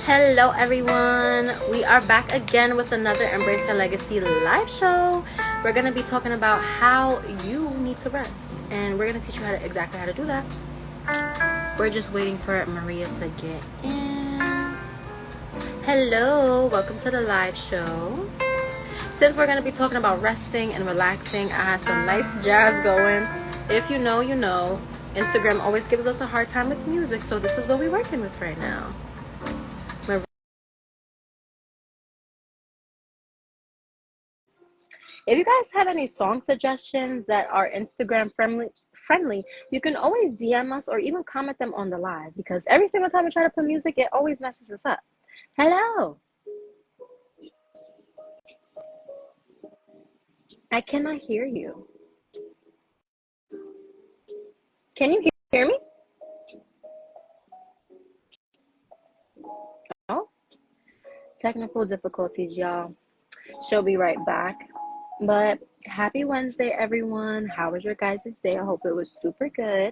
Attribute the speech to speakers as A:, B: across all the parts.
A: Hello everyone, we are back again with another Embrace Your Legacy live show. We're going to be talking about how you need to rest, and we're going to teach you exactly how to do that. We're just waiting for Maria to get in. Hello, welcome to the live show. Since we're going to be talking about resting and relaxing, I have some nice jazz going. If you know, you know. Instagram always gives us a hard time with music, so this is what we're working with right now. If you guys have any song suggestions that are Instagram friendly, you can always DM us or even comment them on the live, because every single time we try to put music, it always messes us up. Hello. I cannot hear you. Can you hear me? Oh, technical difficulties, y'all. She'll be right back. But happy Wednesday, everyone. How was your guys' day? I hope it was super good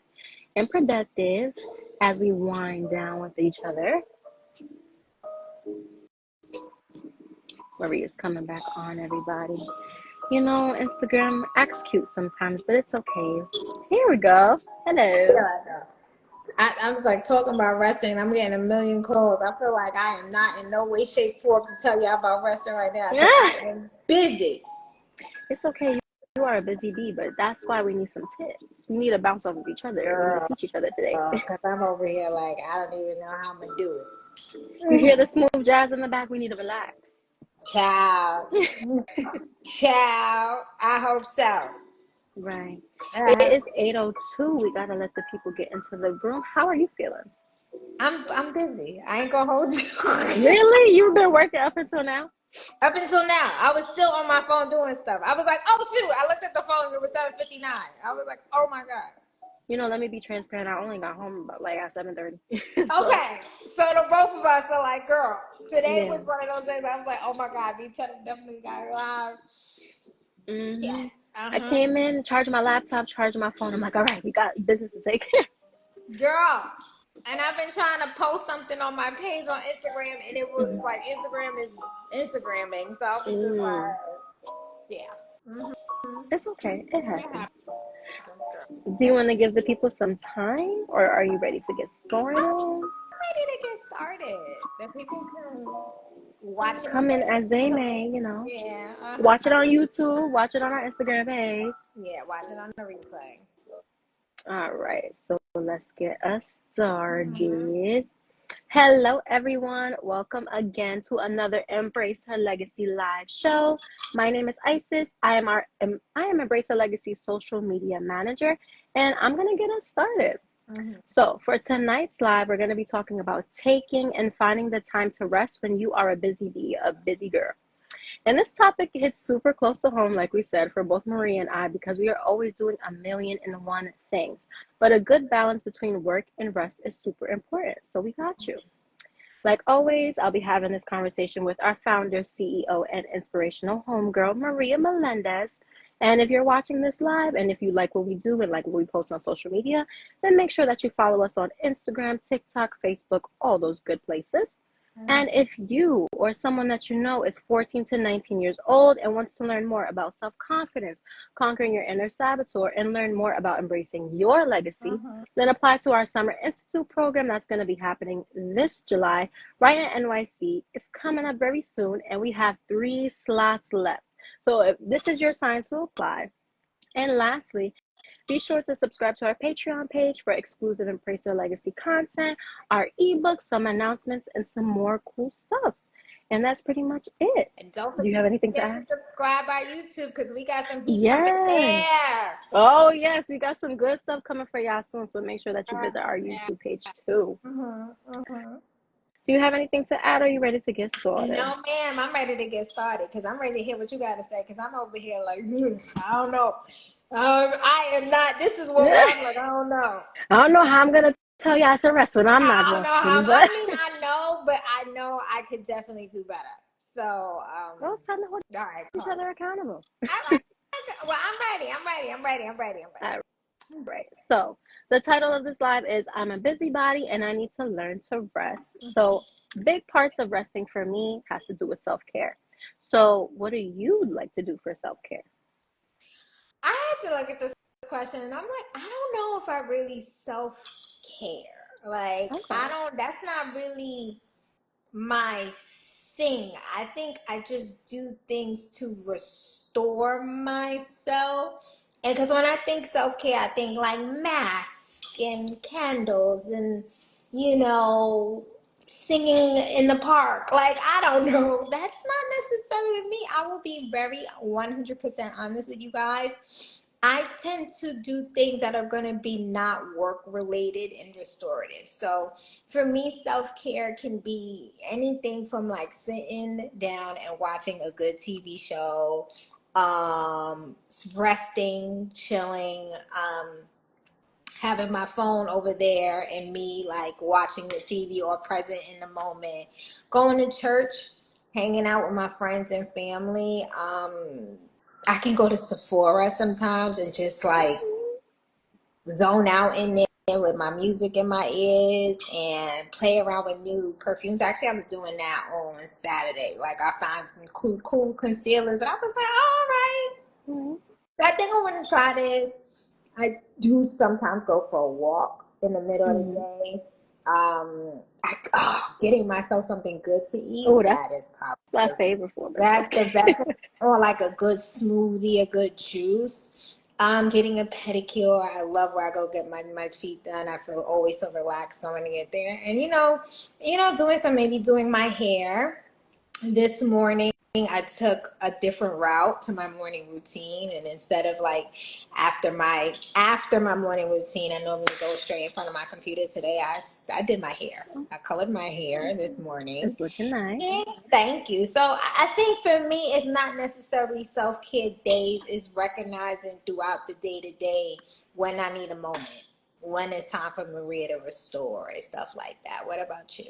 A: and productive as we wind down with each other. Maria's coming back on, everybody. You know, Instagram acts cute sometimes, but it's okay. Here we go. Hello.
B: Yeah, I was like talking about wrestling. I'm getting a million calls. I feel like I am not in no way, shape, form to tell you about wrestling right now because I am busy.
A: It's okay. You are a busy bee, but that's why we need some tips. We need to bounce off of each other. We need to teach each other today.
B: Because I'm over here like, I don't even know how I'm going to do it.
A: You hear the smooth jazz in the back? We need to relax.
B: Ciao. Ciao. I hope so.
A: Right. It is 8:02. We got to let the people get into the room. How are you feeling?
B: I'm busy. I ain't going to hold you.
A: Really? You've been working up until now?
B: Up until now, I was still on my phone doing stuff. I was like, oh, shoot. I looked at the phone and it was 7:59. I was like, oh, my God.
A: You know, let me be transparent. I only got home about like at 7:30.
B: Okay, so the both of us are like, girl, today was one of those days I was like, oh my God, me definitely got live.
A: Mm-hmm.
B: Yes.
A: I came in, charged my laptop, charged my phone. I'm like, all right, we got business to take care of.
B: Girl, and I've been trying to post something on my page on Instagram, and it was like Instagram is Instagramming, so I was just like, yeah. Mm-hmm.
A: It's okay. It happens. Do you want to give the people some time, or are you ready to get started?
B: I'm ready to get started. That people can watch it.
A: Come in as they may, you know.
B: Yeah.
A: Watch it on YouTube. Watch it on our Instagram page.
B: Yeah, watch it on the replay.
A: All right. So let's get us started. Hello, everyone. Welcome again to another Embrace Her Legacy live show. My name is Isis. I am Embrace Her Legacy social media manager, and I'm gonna get us started. So for tonight's live, we're gonna be talking about taking and finding the time to rest when you are a busy bee, a busy girl. And this topic hits super close to home, like we said, for both Maria and I, because we are always doing a million and one things. But a good balance between work and rest is super important. So we got you. Like always, I'll be having this conversation with our founder, CEO, and inspirational homegirl, Maria Melendez. And if you're watching this live and if you like what we do and like what we post on social media, then make sure that you follow us on Instagram, TikTok, Facebook, all those good places. And if you or someone that you know is 14 to 19 years old and wants to learn more about self-confidence, conquering your inner saboteur, and learn more about embracing your legacy, then apply to our Summer Institute program that's going to be happening this July, right at NYC. It's coming up very soon, and we have 3 slots left. So if this is your sign to apply. And lastly, be sure to subscribe to our Patreon page for exclusive Embrace Your Legacy content, our ebooks, some announcements, and some more cool stuff. And that's pretty much it.
B: And don't
A: Do you have anything to add?
B: Subscribe on YouTube because we got some heat coming there.
A: Oh, yes. We got some good stuff coming for y'all soon. So make sure that you visit our YouTube page too. Do you have anything to add, or are you ready to get started?
B: No, ma'am. I'm ready to get started because I'm ready to hear what you got to say because I'm over here like, I don't know. I am not. This is what I'm like. I don't know.
A: I don't know how I'm going to tell y'all to rest when I'm not resting.
B: I mean, I know, but I know I could definitely do better. So,
A: well, it's time to hold each other accountable.
B: Well, I'm ready.
A: All right. So the title of this live is I'm a busybody and I need to learn to rest. So big parts of resting for me has to do with self-care. So what do you like to do for self-care?
B: I had to look at this question and I'm like, I don't know if I really self care. Like, I
A: Okay.
B: don't, that's not really my thing. I think I just do things to restore myself. And because when I think self care, I think like masks and candles and, you know, singing in the park. Like, I don't know. That's not necessarily me. I will be very 100% honest with you guys. I tend to do things that are going to be not work related and restorative. So for me, self care can be anything from like sitting down and watching a good TV show, resting, chilling, having my phone over there and me like watching the TV or present in the moment, going to church, hanging out with my friends and family. I can go to Sephora sometimes and just like zone out in there with my music in my ears and play around with new perfumes. Actually, I was doing that on Saturday. Like I found some cool concealers and I was like, all right,
A: Mm-hmm.
B: I think I want to try this. I do sometimes go for a walk in the middle of the
A: Mm-hmm.
B: day. Getting myself something good to eat,
A: Oh, that's
B: that is
A: my
B: probably
A: favorite form of
B: that's the best.
A: self-care.
B: Or like a good smoothie, a good juice. Getting a pedicure. I love where I go get my feet done. I feel always so relaxed going to get there. And doing my hair. This morning I took a different route to my morning routine, and instead of like after my morning routine, I normally go straight in front of my computer. Today I did my hair. I colored my hair this morning.
A: It's looking nice.
B: Yeah, thank you. So I think for me, it's not necessarily self care days. It's recognizing throughout the day to day when I need a moment, when it's time for Maria to restore and stuff like that. What about you?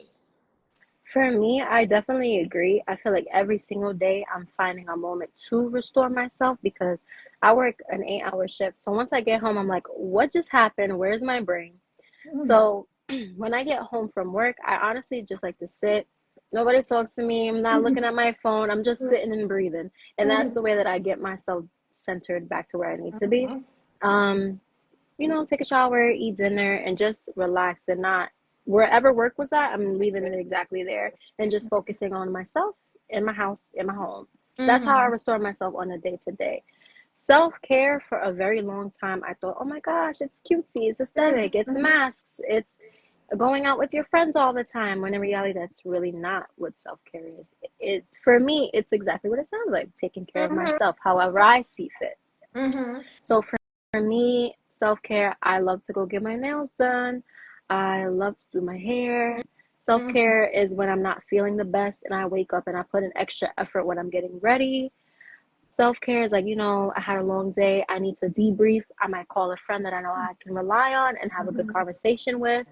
A: For me, I definitely agree. I feel like every single day I'm finding a moment to restore myself because I work an 8-hour shift. So once I get home, I'm like, what just happened? Where's my brain? So when I get home from work, I honestly just like to sit. Nobody talks to me. I'm not looking at my phone. I'm just sitting and breathing. And that's the way that I get myself centered back to where I need to be. Um, take a shower, eat dinner, and just relax and not wherever work was at, I'm leaving it exactly there and just focusing on myself in my house, in my home. That's how I
B: Mm-hmm.
A: restore myself on a day to day. Self care for a very long time, I thought, oh my gosh, it's cutesy, it's aesthetic, it's masks, it's going out with your friends all the time. When in reality, that's really not what self care is. It for me, it's exactly what it sounds like: taking care of
B: Mm-hmm.
A: myself, however I see fit.
B: Mm-hmm.
A: So for me, self care, I love to go get my nails done. I love to do my hair. Self
B: Mm-hmm.
A: care is when I'm not feeling the best and I wake up and I put in extra effort when I'm getting ready. Self care is like, I had a long day. I need to debrief. I might call a friend that I know I can rely on and have a good conversation with.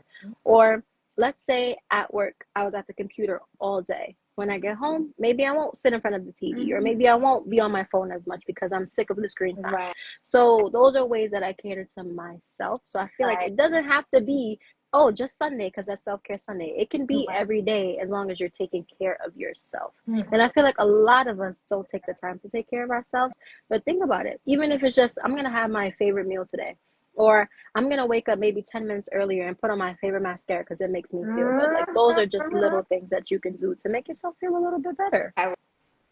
A: Or let's say at work, I was at the computer all day. When I get home, maybe I won't sit in front of the TV or
B: Mm-hmm.
A: maybe I won't be on my phone as much because I'm sick of the screen time.
B: Right.
A: So those are ways that I cater to myself. So I feel like
B: Right.
A: it doesn't have to be, oh, just Sunday because that's self care Sunday. It can be
B: Right.
A: every day as long as you're taking care of yourself. And
B: Mm-hmm.
A: I feel like a lot of us don't take the time to take care of ourselves. But think about it. Even if it's just, I'm going to have my favorite meal today. Or I'm going to wake up maybe 10 minutes earlier and put on my favorite mascara because it makes me feel good. Like those are just little things that you can do to make yourself feel a little bit better.
B: I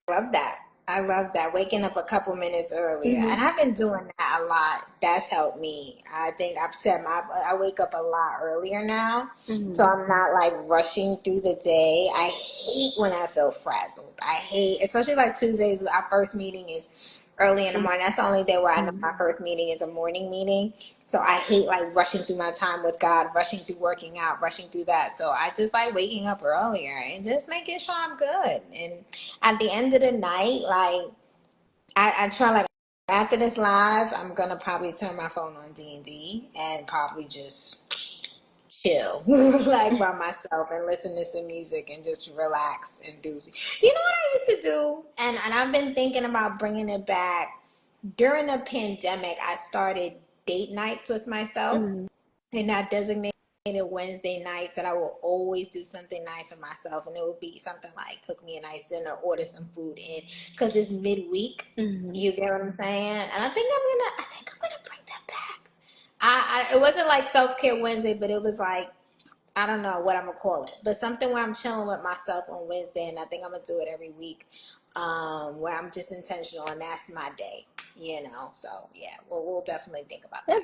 B: love that. I love that. Waking up a couple minutes earlier.
A: Mm-hmm.
B: And I've been doing that a lot. That's helped me. I think I wake up a lot earlier now. So
A: Mm-hmm.
B: I'm not like rushing through the day. I hate when I feel frazzled. I hate, especially like Tuesdays, our first meeting is early in the morning. That's the only day where I know
A: Mm-hmm.
B: my first meeting is a morning meeting. So I hate like rushing through my time with God, rushing through working out, rushing through that. So I just like waking up earlier and just making sure I'm good. And at the end of the night, like I try like after this live, I'm gonna probably turn my phone on D and probably just chill like by myself and listen to some music and just relax and do. You know what I used to do, and I've been thinking about bringing it back. During the pandemic, I started date nights with myself,
A: Mm-hmm.
B: and I designate Wednesday nights that I will always do something nice for myself, and it would be something like cook me a nice dinner, order some food in, because it's midweek.
A: Mm-hmm.
B: You get what I'm saying? And I think I'm gonna bring that back. It wasn't like self care Wednesday, but it was like, I don't know what I'm gonna call it, but something where I'm chilling with myself on Wednesday, and I think I'm gonna do it every week, where I'm just intentional, and that's my day, you know. So yeah, we'll definitely think about that.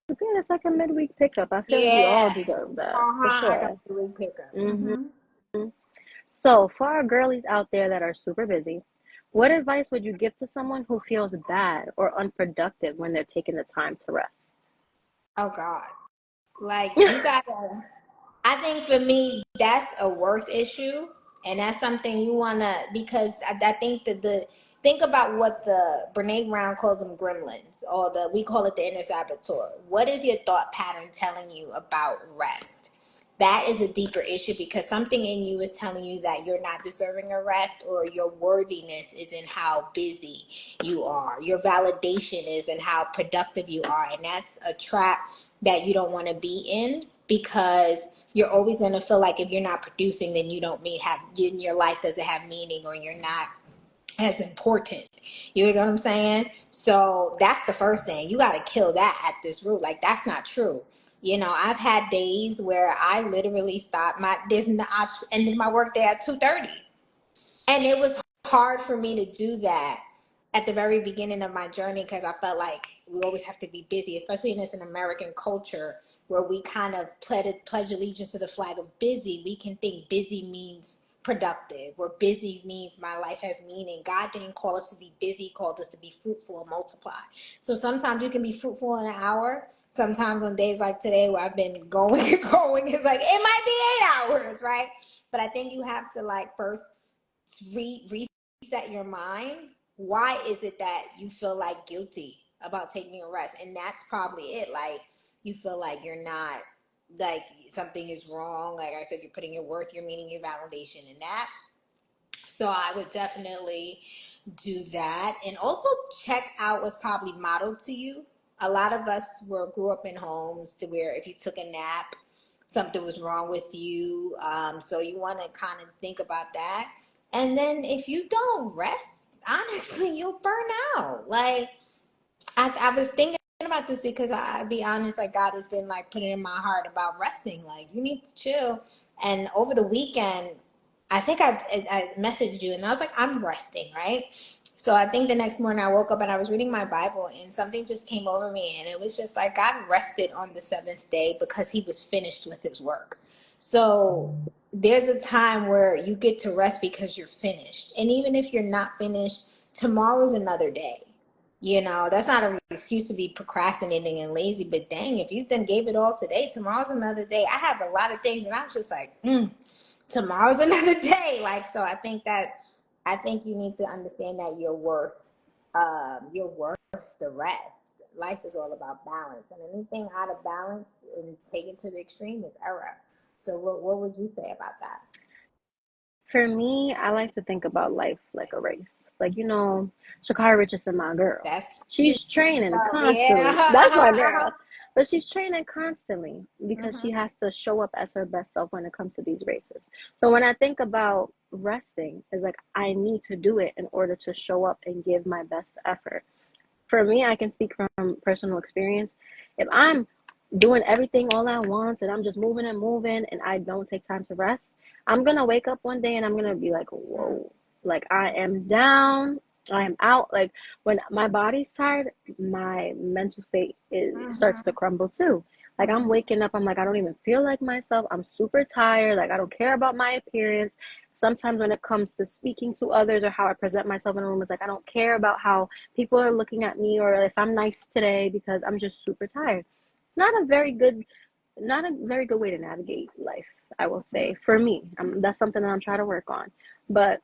A: It's good. It's like a midweek pickup. I feel like we all
B: Yeah.
A: deserve that for
B: I got
A: sure.
B: the week pickup.
A: Mm-hmm. So, for our girlies out there that are super busy, what advice would you give to someone who feels bad or unproductive when they're taking the time to rest?
B: Oh God. Like you gotta I think for me, that's a worth issue, and that's something you wanna, because I think that think about what the Brene Brown calls them gremlins, or we call it the inner saboteur. What is your thought pattern telling you about rest? That is a deeper issue, because something in you is telling you that you're not deserving a rest, or your worthiness is in how busy you are. Your validation is in how productive you are, and that's a trap that you don't want to be in, because you're always going to feel like if you're not producing, then you don't mean have your life doesn't have meaning, or you're not as important. You know what I'm saying? So that's the first thing. You got to kill that at this root. Like, that's not true. You know, I've had days where I literally stopped I've ended my work day at 2:30. And it was hard for me to do that at the very beginning of my journey, because I felt like we always have to be busy, especially in this an American culture where we kind of pledge allegiance to the flag of busy. We can think busy means productive, or busy means my life has meaning. God didn't call us to be busy, he called us to be fruitful and multiply. So sometimes you can be fruitful in an hour. Sometimes on days like today where I've been going and going, it's like it might be 8 hours, right? But I think you have to like first reset your mind. Why is it that you feel like guilty about taking a rest? And that's probably it. Like, you feel like you're not, like something is wrong. Like I said, you're putting your worth, your meaning, your validation in that. So I would definitely do that, and also check out what's probably modeled to you. A lot of us grew up in homes to where if you took a nap, something was wrong with you. So you want to kind of think about that. And then if you don't rest, honestly, you'll burn out. Like, I was thinking about this, because I be honest, like God has been like putting in my heart about resting. Like, you need to chill. And over the weekend, I think I messaged you, and I was like, I'm resting, right? So I think the next morning I woke up and I was reading my Bible, and something just came over me, and it was just like God rested on the seventh day because he was finished with his work. So there's a time where you get to rest because you're finished. And even if you're not finished, tomorrow's another day. You know, that's not an excuse to be procrastinating and lazy, but dang, if you then gave it all today, tomorrow's another day. I have a lot of things, and I'm just like, tomorrow's another day. Like, so I think you need to understand that you're worth the rest. Life is all about balance, and anything out of balance and taken to the extreme is error. So what would you say about that?
A: For me, I like to think about life like a race. Like, Shakara Richardson, my girl.
B: That's
A: She's training constantly. That's my
B: yeah.
A: girl. But she's training constantly because she
B: Mhm.
A: has to show up as her best self when it comes to these races. So when I think about resting, it's like I need to do it in order to show up and give my best effort. For me, I can speak from personal experience. If I'm doing everything all at once and I'm just moving and moving and I don't take time to rest, I'm gonna wake up one day and I'm gonna be like, whoa, like I am down, I am out. Like when my body's tired, my mental state starts to
B: Mhm.
A: crumble too. Like I'm
B: Mhm.
A: waking up, I'm like, I don't even feel like myself. I'm super tired. Like I don't care about my appearance. Sometimes when it comes to speaking to others or how I present myself in a room, it's like I don't care about how people are looking at me or if I'm nice today because I'm just super tired. It's not a very good way to navigate life, I will say. For me, that's something that I'm trying to work on. But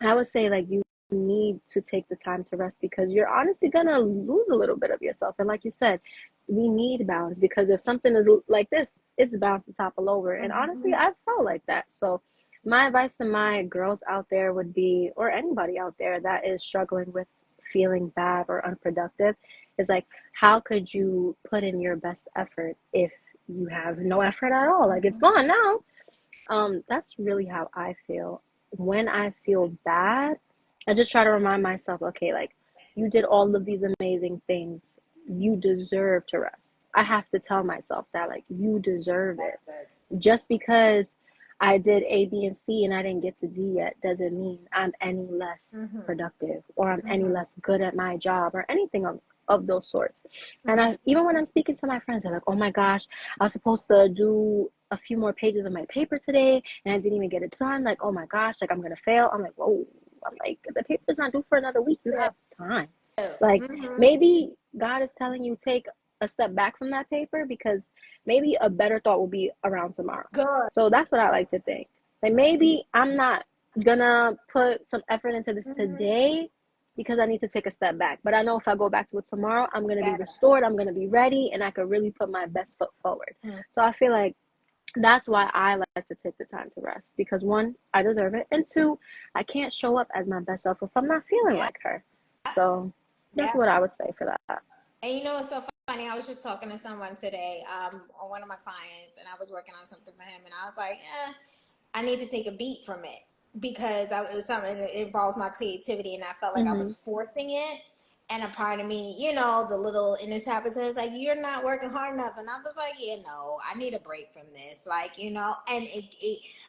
A: I would say like you need to take the time to rest because you're honestly gonna lose a little bit of yourself. And like you said, we need balance because if something is like this, it's bound to topple over. And honestly,
B: Mhm.
A: I felt like that. So my advice to my girls out there would be, or anybody out there that is struggling with feeling bad or unproductive, is like, how could you put in your best effort if you have no effort at all. Like it's gone now. That's really how I feel. When I feel bad, I just try to remind myself, okay, like you did all of these amazing things. You deserve to rest. I have to tell myself that, like, you deserve it. Just because I did A, B, and C and I didn't get to D yet doesn't mean I'm any less productive or I'm any less good at my job or anything of those sorts. And even when I'm speaking to my friends, they're like, oh my gosh, I was supposed to do a few more pages of my paper today and I didn't even get it done. Like, oh my gosh, like I'm going to fail. I'm like, whoa. I'm like, the paper's not due for another week. You have time. Like, maybe God is telling you take a step back from that paper because maybe a better thought will be around tomorrow.
B: Good.
A: So that's what I like to think. Like, maybe I'm not gonna put some effort into this today because I need to take a step back. But I know if I go back to it tomorrow, I'm gonna be restored, I'm gonna be ready, and I could really put my best foot forward. So I feel like that's why I like to take the time to rest because one, I deserve it, and two, I can't show up as my best self if I'm not feeling like her. So that's what I would say for that.
B: And you know what's so funny? I was just talking to someone today, on one of my clients, and I was working on something for him, and I was like, I need to take a beat from it because it was something that involves my creativity, and I felt like I was forcing it. And a part of me, you know, the little inner saboteur is like, you're not working hard enough. And I was like, yeah, no, I need a break from this. Like, you know, and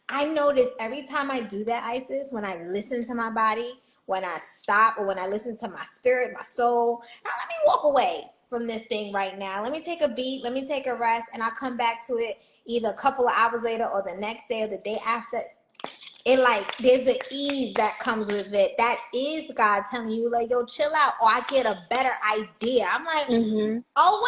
B: I notice every time I do that, Isis, when I listen to my body, when I stop or when I listen to my spirit, my soul, now let me walk away from this thing right now. Let me take a beat. Let me take a rest. And I'll come back to it either a couple of hours later or the next day or the day after. It like there's an ease that comes with it. That is God telling you, like, yo, chill out, or I get a better idea. I'm like, oh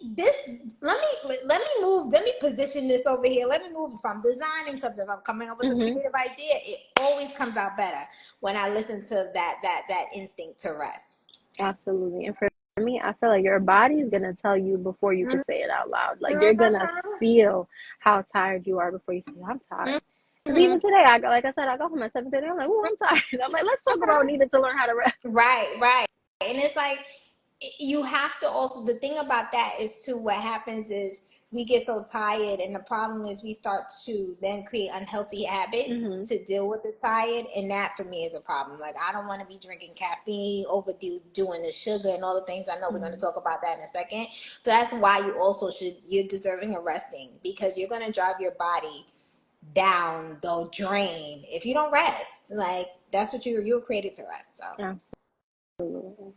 B: wait, this let me move, let me position this over here. Let me move. If I'm designing something, if I'm coming up with a creative idea, it always comes out better when I listen to that instinct to rest.
A: Absolutely. And for me, I feel like your body is gonna tell you before you can say it out loud. Like you're gonna feel how tired you are before you say, I'm tired. Because even today, like I said, I got home at 7:30. I'm like, oh, I'm tired. I'm like, let's talk about needing to learn how to rest.
B: Right. And it's like you have to also, the thing about that is too, what happens is we get so tired, and the problem is we start to then create unhealthy habits to deal with the tired, and that for me is a problem. Like, I don't want to be drinking caffeine, overdoing the sugar and all the things. I know we're going to talk about that in a second. So that's why you're deserving of resting, because you're going to drive your body down the drain if you don't rest. Like, that's what you were created to rest. So
A: Absolutely.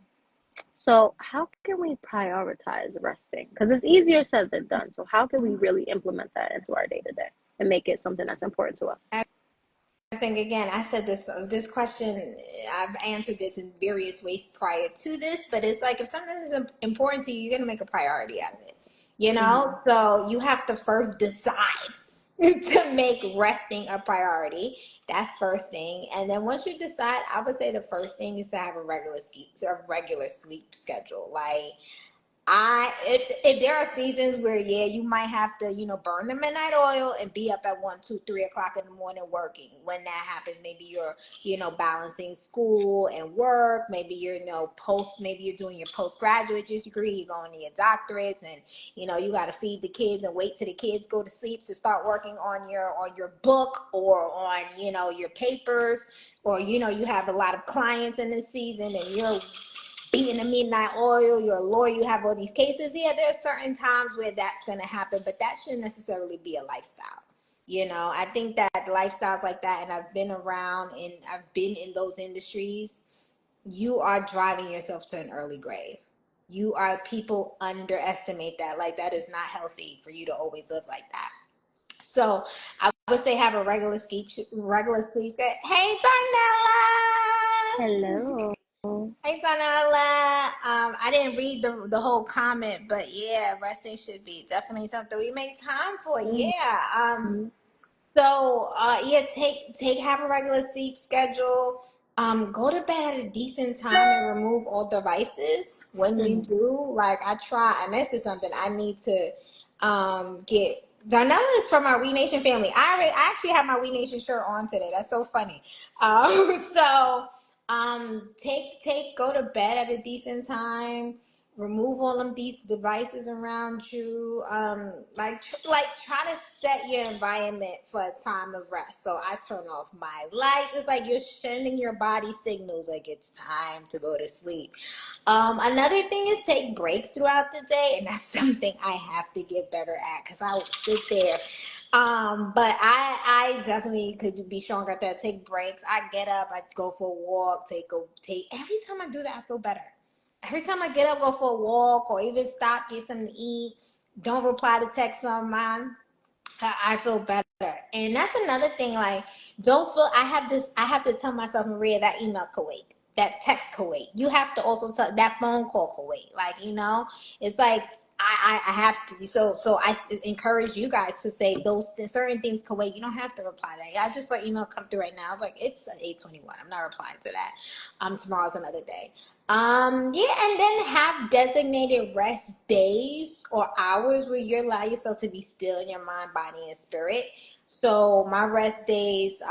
A: So how can we prioritize resting? Because it's easier said than done. So how can we really implement that into our day to day and make it something that's important to us?
B: I think, again, I said this question, I've answered this in various ways prior to this, but it's like if something is important to you, you're going to make a priority out of it, you know? So you have to first decide to make resting a priority. That's first thing. And then once you decide, I would say the first thing is to have a regular sleep schedule. Like, if there are seasons where you might have to burn the midnight oil and be up at 1, 2, 3 o'clock in the morning working. When that happens, maybe you're balancing school and work. Maybe maybe you're doing your postgraduate degree, you're going to your doctorates, and you got to feed the kids and wait till the kids go to sleep to start working on your book or on your papers, or you have a lot of clients in this season and you're being a midnight oil, you're a lawyer, you have all these cases. Yeah, there are certain times where that's going to happen, but that shouldn't necessarily be a lifestyle. I think that lifestyles like that, and I've been around and I've been in those industries, you are driving yourself to an early grave. People underestimate that. Like, that is not healthy for you to always live like that. So I would say have a regular sleep schedule. Hey, Darnella!
A: Hello.
B: Hey, Tanala. I didn't read the whole comment, but yeah, resting should be definitely something we make time for. Yeah. Have a regular sleep schedule. Go to bed at a decent time and remove all devices when you do. Like, I try, and this is something I need to get. Darnella is from our We Nation family. I actually have my We Nation shirt on today. That's so funny. So go to bed at a decent time. remove all of these devices around you. Like try to set your environment for a time of rest. So I turn off my lights. It's like you're sending your body signals like it's time to go to sleep. Another thing is take breaks throughout the day, and that's something I have to get better at because I will sit there. But I definitely could be stronger at that. Take breaks. I get up, I go for a walk, take every time I do that I feel better. Every time I get up, go for a walk, or even stop, get something to eat, don't reply to texts on mine, I feel better. And that's another thing. Like, don't feel, I have to tell myself, Maria, that email could wait. That text could wait. You have to also tell that phone call could wait. Like, it's like, I have to. So I encourage you guys to say those certain things could wait. You don't have to reply to that. I just saw email come through right now. I was like, it's 8:21. I'm not replying to that. Tomorrow's another day. Yeah, and then have designated rest days or hours where you allow yourself to be still in your mind, body, and spirit. So my rest days,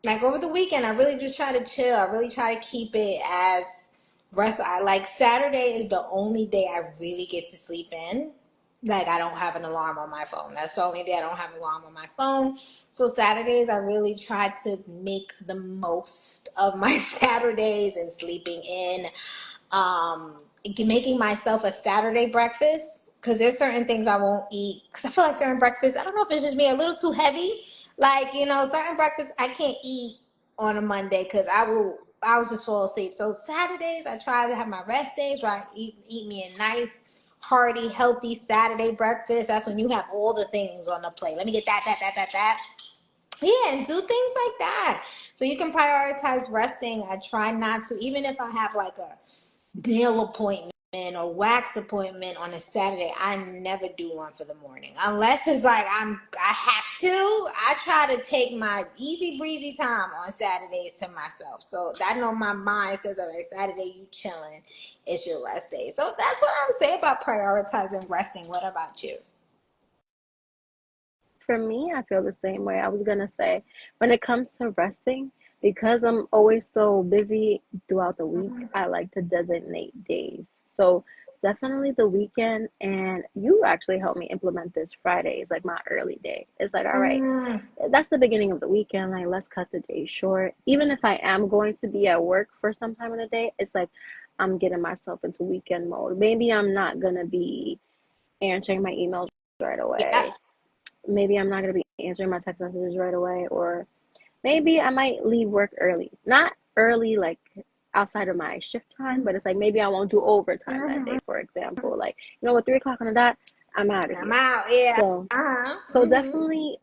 B: like over the weekend, I really just try to chill. I really try to keep it as rest. I like Saturday is the only day I really get to sleep in. Like I don't have an alarm on my phone. That's the only day I don't have an alarm on my phone. So Saturdays, I really try to make the most of my Saturdays and sleeping in, um, making myself a Saturday breakfast because there's certain things I won't eat because I feel like certain breakfasts, I don't know if it's just me, a little too heavy. Like, certain breakfasts I can't eat on a Monday because I will just fall asleep. So Saturdays, I try to have my rest days where I eat me a nice, hearty, healthy Saturday breakfast. That's when you have all the things on the plate. Let me get that. Yeah, and do things like that. So you can prioritize resting. I try not to, even if I have like a nail appointment or wax appointment on a Saturday, I never do one for the morning. Unless it's like I have to. I try to take my easy breezy time on Saturdays to myself. So I know my mind says, all right, Saturday you chilling. It's your rest day. So that's what I would say about prioritizing resting. What about you?
A: For me, I feel the same way. I was gonna say, when it comes to resting, because I'm always so busy throughout the week, I like to designate days. So definitely the weekend, and you actually helped me implement this. Friday is like my early day. It's like, all right,
B: Mm-hmm.
A: that's the beginning of the weekend. Like, let's cut the day short. Even if I am going to be at work for some time of the day, it's like I'm getting myself into weekend mode. Maybe I'm not gonna be answering my emails right
B: Yeah.
A: away. Maybe I'm not going to be answering my text messages right away, or maybe I might leave work early. Not early, like outside of my shift time, but it's like maybe I won't do overtime that
B: Mm-hmm.
A: day, for example. Like, what, 3 o'clock on the dot, I'm out of
B: I'm
A: here.
B: out. Yeah.
A: So,
B: Uh-huh.
A: so
B: Mm-hmm.
A: definitely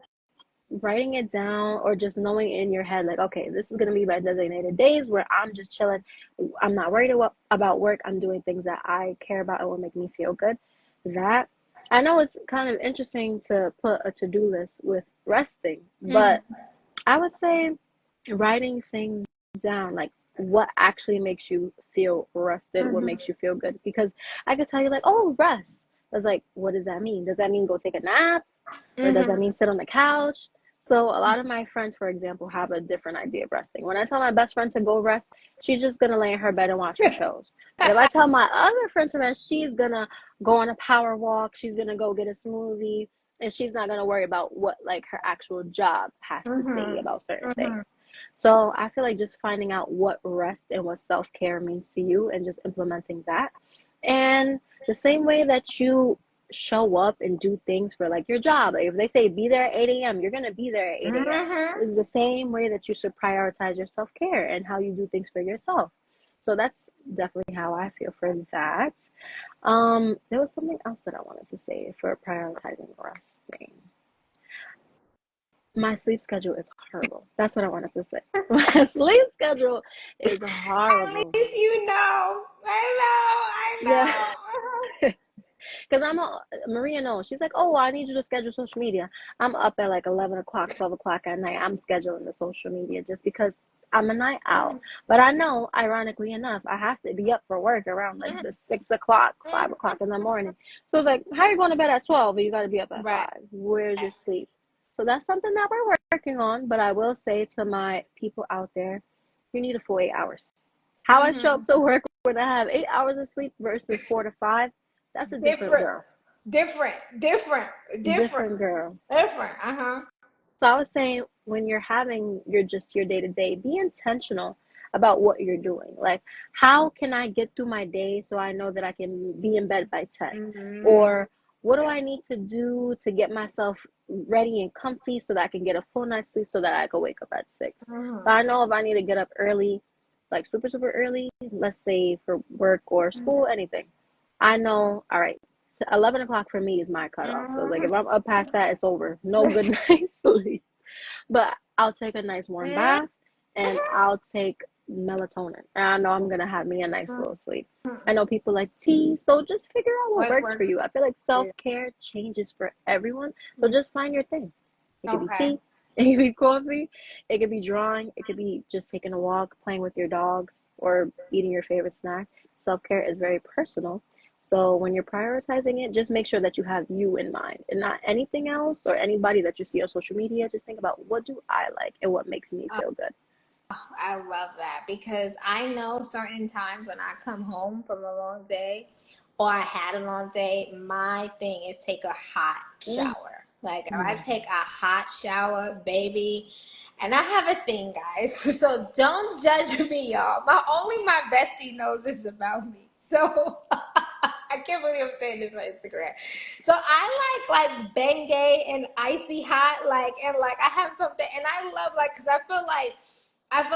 A: writing it down or just knowing in your head, like, okay, this is going to be my designated days where I'm just chilling. I'm not worried about work. I'm doing things that I care about and will make me feel good. That, I know it's kind of interesting to put a to-do list with resting, but
B: Mm-hmm.
A: I would say writing things down, like what actually makes you feel rested, what
B: Mm-hmm.
A: makes you feel good. Because I could tell you, like, oh, rest. I was like, what does that mean? Does that mean go take a nap? Or does that
B: Mm-hmm.
A: mean sit on the couch? So a lot of my friends, for example, have a different idea of resting. When I tell my best friend to go rest, she's just gonna lay in her bed and watch her shows. But if I tell my other friend to rest, she's gonna go on a power walk, she's gonna go get a smoothie, and she's not gonna worry about what like her actual job has to say
B: Mm-hmm.
A: about certain things.
B: Mm-hmm.
A: So I feel like just finding out what rest and what self-care means to you and just implementing that. And the same way that you show up and do things for like your job. Like if they say be there at 8 a.m., you're gonna be there at 8 a.m.
B: Mm-hmm.
A: It's the same way that you should prioritize your self-care and how you do things for yourself. So that's definitely how I feel for that. There was something else that I wanted to say for prioritizing resting. My sleep schedule is horrible. That's what I wanted to say. My sleep schedule is
B: At
A: horrible.
B: least you know. I
A: Yeah.
B: know.
A: Because Maria knows. She's like, oh, I need you to schedule social media. I'm up at like 11 o'clock, 12 o'clock at night. I'm scheduling the social media just because I'm a night owl. But I know, ironically enough, I have to be up for work around like the 6 o'clock, 5 o'clock in the morning. So it's like, how are you going to bed at 12 and you got to be up at
B: Right.
A: 5? Where's your sleep? So that's something that we're working on. But I will say to my people out there, you need a full 8 hours. How I show up to work when I have 8 hours of sleep versus 4 to 5, that's a different
B: Different,
A: girl.
B: different, different, different,
A: Different girl.
B: different. Uh-huh.
A: So I was saying, when you're having your day to day, be intentional about what you're doing. Like, how can I get through my day so I know that I can be in bed by 10?
B: Mm-hmm.
A: Or what do I need to do to get myself ready and comfy so that I can get a full night's sleep so that I can wake up at 6? So I know if I need to get up early, like super, super early, let's say for work or school, anything, I know, all right, 11 o'clock for me is my cutoff. So, like, if I'm up past that, it's over. No good night's sleep. But I'll take a nice warm bath and I'll take melatonin. And I know I'm going to have me a nice little sleep. I know people like tea, so just figure out what
B: What
A: works for
B: works?
A: you. I feel like self-care changes for everyone. So just find your thing. It could be
B: Okay.
A: tea, it could be coffee, it could be drawing, it could be just taking a walk, playing with your dogs, or eating your favorite snack. Self-care is very personal. So when you're prioritizing it, just make sure that you have you in mind and not anything else or anybody that you see on social media. Just think about, what do I like and what makes me feel good.
B: I love that because I know certain times when I come home from a long day or I had a long day, my thing is take a hot shower. Like if I take a hot shower, baby, and I have a thing, guys. So don't judge me, y'all. My bestie knows this about me. So I can't believe I'm saying this on Instagram. So I like Bengay and icy hot, like and like I have something, and I love like because I feel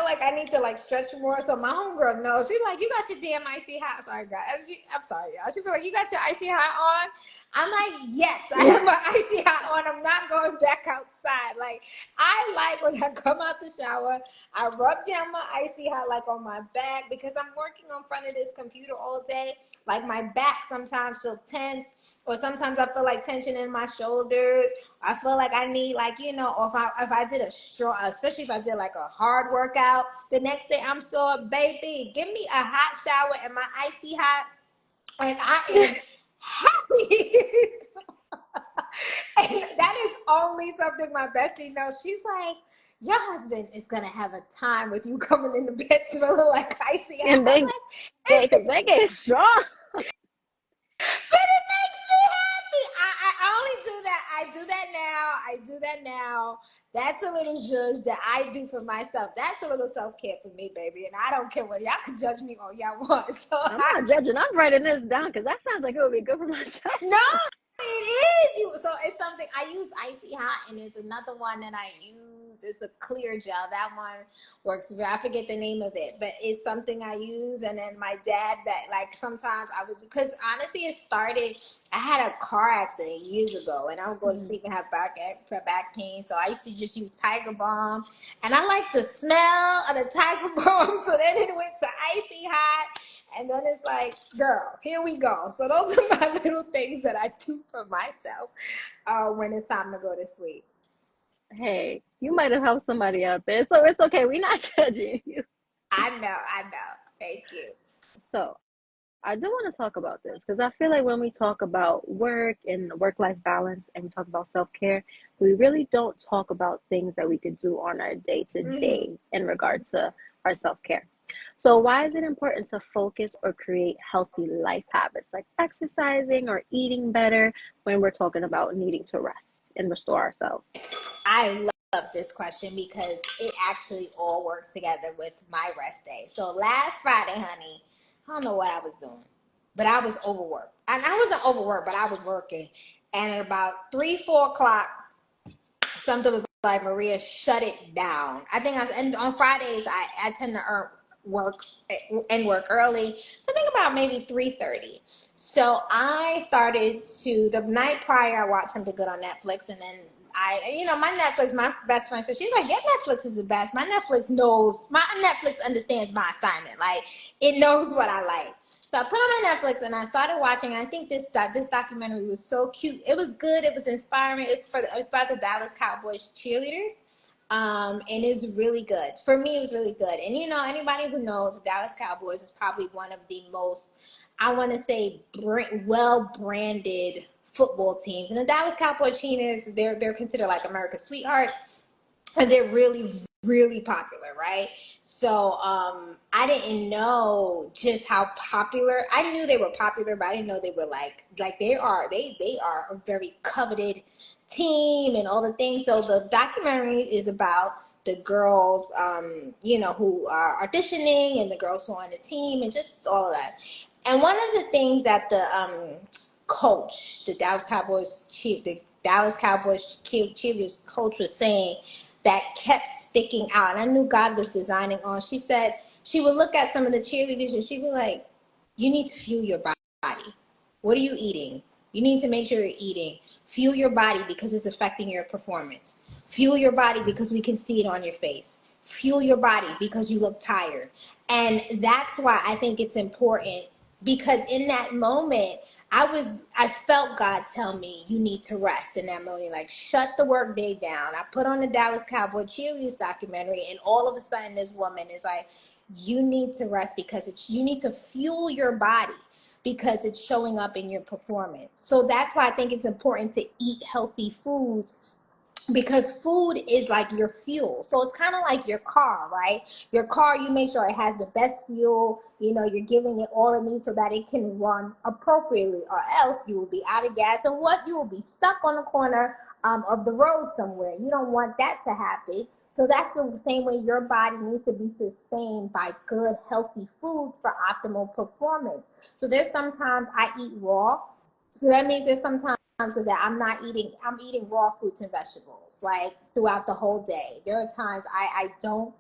B: like I need to like stretch more. So my homegirl knows. She's like, you got your damn icy hot. Sorry, guys. I'm sorry, y'all. She feel like, you got your icy hot on. I'm like, yes, I have my icy hot on. I'm not going back outside. Like, I like when I come out the shower, I rub down my icy hot like on my back because I'm working in front of this computer all day. Like my back sometimes feels tense, or sometimes I feel like tension in my shoulders. I feel like I need or if I did a strong, especially if I did like a hard workout, the next day I'm sore, baby, give me a hot shower and my icy hot, and I am happy. And that is only something my bestie knows. She's like, your husband is gonna have a time with you coming in the bed smelling like icy hot.
A: And
B: I'm
A: Bengay,
B: like,
A: because Bengay is strong.
B: but it makes me happy. I only do that. I do that now. I do that now. That's a little judge that I do for myself. That's a little self-care for me, baby. And I don't care what y'all can judge me all y'all want. So
A: I'm not judging. I'm writing this down because that sounds like it would be good for my show.
B: no, it is. So it's something I use icy hot, and it's another one that I use. It's a clear gel. That one works. I forget the name of it, but it's something I use. And then my dad, that like sometimes I was, because honestly, it started. I had a car accident years ago, and I would go to sleep and have back pain. So I used to just use Tiger Balm, and I like the smell of the Tiger Balm. So then it went to icy hot. And then it's like, girl, here we go. So those are my little things that I do for myself when it's time to go to sleep.
A: Hey, you might have helped somebody out there, so it's okay. We're not judging you.
B: I know. Thank you.
A: So I do want to talk about this because I feel like when we talk about work and work-life balance and we talk about self-care, we really don't talk about things that we could do on our day-to-day in regard to our self-care. So why is it important to focus or create healthy life habits like exercising or eating better when we're talking about needing to rest and restore ourselves?
B: I love this question because it actually all works together with my rest day. So last Friday, honey, I don't know what I was doing, but I was overworked. And I wasn't overworked, but I was working. And at about 3, 4 o'clock, something was like, Maria, shut it down. I think and on Fridays I tend to work early. So I think about maybe 3:30. So I started to the night prior I watched something good on Netflix, and then my Netflix, my best friend said, she's like, yeah, Netflix is the best. My Netflix understands my assignment. Like it knows what I like. So I put on my Netflix and I started watching. I think this documentary was so cute. It was good. It was inspiring. It's about the Dallas Cowboys cheerleaders. And it's really good. For me, it was really good. And anybody who knows the Dallas Cowboys is probably one of the most, I want to say, well branded football teams. And the Dallas Cowboys cheerleaders, they're considered like America's sweethearts. and they're really, really popular, right? So I didn't know just how popular. I knew they were popular, but I didn't know they were like they are a very coveted team and all the things. So the documentary is about the girls, who are auditioning, and the girls who are on the team, and just all of that. And one of the things that the coach, the Dallas Cowboys cheerleaders coach was saying that kept sticking out, and I knew God was designing on. She said she would look at some of the cheerleaders and she'd be like, "You need to fuel your body. What are you eating? You need to make sure you're eating. Fuel your body because it's affecting your performance. Fuel your body because we can see it on your face. Fuel your body because you look tired." And that's why I think it's important, because in that moment, I felt God tell me, you need to rest in that moment. Like, shut the work day down. I put on the Dallas Cowboy cheerleaders documentary, and all of a sudden this woman is like, you need to rest because you need to fuel your body because it's showing up in your performance. So that's why I think it's important to eat healthy foods, because food is like your fuel. So it's kind of like your car, right? Your car, you make sure it has the best fuel. You're giving it all it needs so that it can run appropriately, or else you will be out of gas, and you will be stuck on the corner of the road somewhere. You don't want that to happen. So that's the same way your body needs to be sustained by good, healthy foods for optimal performance. So there's sometimes I eat raw. So that means there's sometimes so that I'm eating raw fruits and vegetables like throughout the whole day. There are times I don't,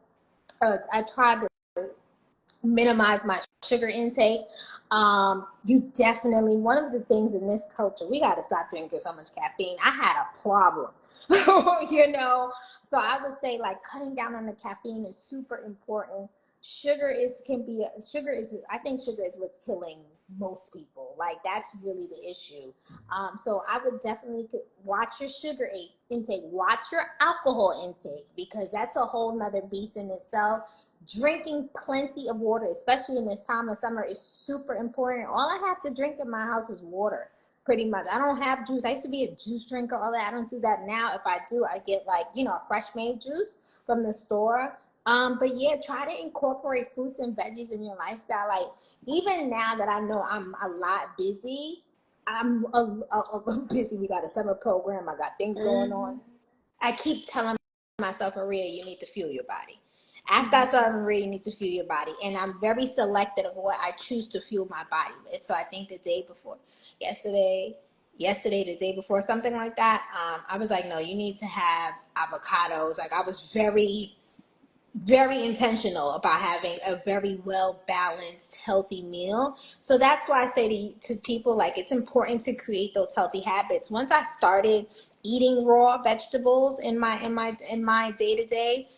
B: I try to minimize my sugar intake. You definitely, one of the things in this culture, we got to stop drinking so much caffeine. I had a problem, so I would say like cutting down on the caffeine is super important. I think sugar is what's killing most people. Like, that's really the issue. So I would definitely watch your sugar intake, watch your alcohol intake, because that's a whole nother beast in itself. Drinking plenty of water, especially in this time of summer, is super important. All I have to drink in my house is water, pretty much. I don't have juice. I used to be a juice drinker, all that. I don't do that now. If I do, I get like, a fresh made juice from the store. But yeah, try to incorporate fruits and veggies in your lifestyle. Like, even now that I know I'm a lot busy, I'm a busy. We got a summer program. I got things going on. I keep telling myself, Maria, you need to fuel your body. After I saw Maria, you need to fuel your body. And I'm very selective of what I choose to fuel my body with. So I think the day before, yesterday, the day before, something like that, I was like, no, you need to have avocados. Like, I was very, very intentional about having a very well balanced, healthy meal. So that's why I say to people, like, it's important to create those healthy habits. Once I started eating raw vegetables in my day to day,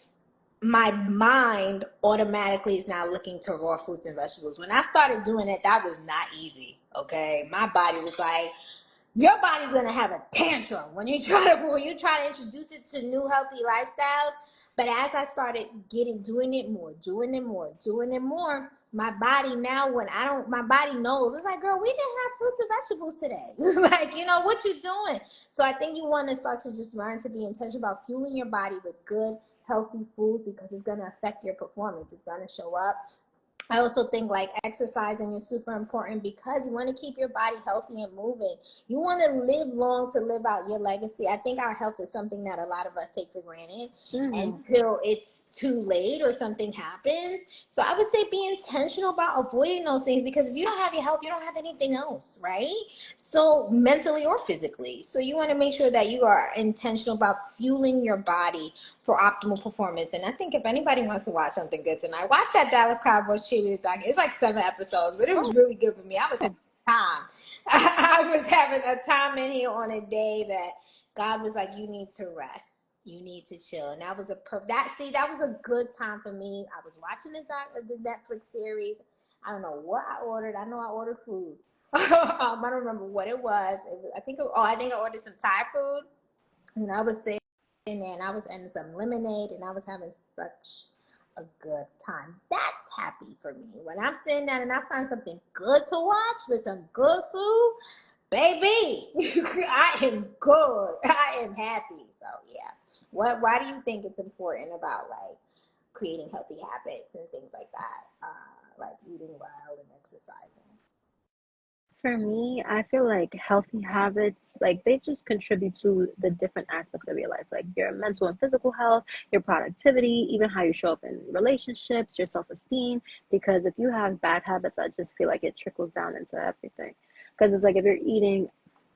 B: my mind automatically is now looking to raw fruits and vegetables. When I started doing it, that was not easy. Okay, my body was like, your body's gonna have a tantrum when you try to introduce it to new healthy lifestyles. But as I started doing it more, my body now, my body knows. It's like, girl, we didn't have fruits and vegetables today. Like, what you doing? So I think you want to start to just learn to be intentional about fueling your body with good, healthy foods, because it's gonna affect your performance. It's gonna show up. I also think like exercising is super important, because you want to keep your body healthy and moving. You want to live long to live out your legacy. I think our health is something that a lot of us take for granted until it's too late or something happens. So I would say be intentional about avoiding those things, because if you don't have your health, you don't have anything else, right? So mentally or physically. So you want to make sure that you are intentional about fueling your body for optimal performance. And I think if anybody wants to watch something good tonight, watch that Dallas Cowboys cheerleader doc. It's like 7 episodes, but it was really good for me. I was having time. I was having a time in here on a day that God was like, you need to rest. You need to chill. And that was that was a good time for me. I was watching the Netflix series. I don't know what I ordered. I know I ordered food. I don't remember what it was. I think I ordered some Thai food. And I was sitting there and I was having some lemonade and I was having such a good time. That's happy for me. When I'm sitting down and I find something good to watch with some good food, baby, I am good. I am happy. So yeah. Why do you think it's important about like creating healthy habits and things like that, like eating well and exercising?
A: For me, I feel like healthy habits, like they just contribute to the different aspects of your life, like your mental and physical health, your productivity, even how you show up in relationships, your self-esteem. Because if you have bad habits, I just feel like it trickles down into everything. Because it's like if you're eating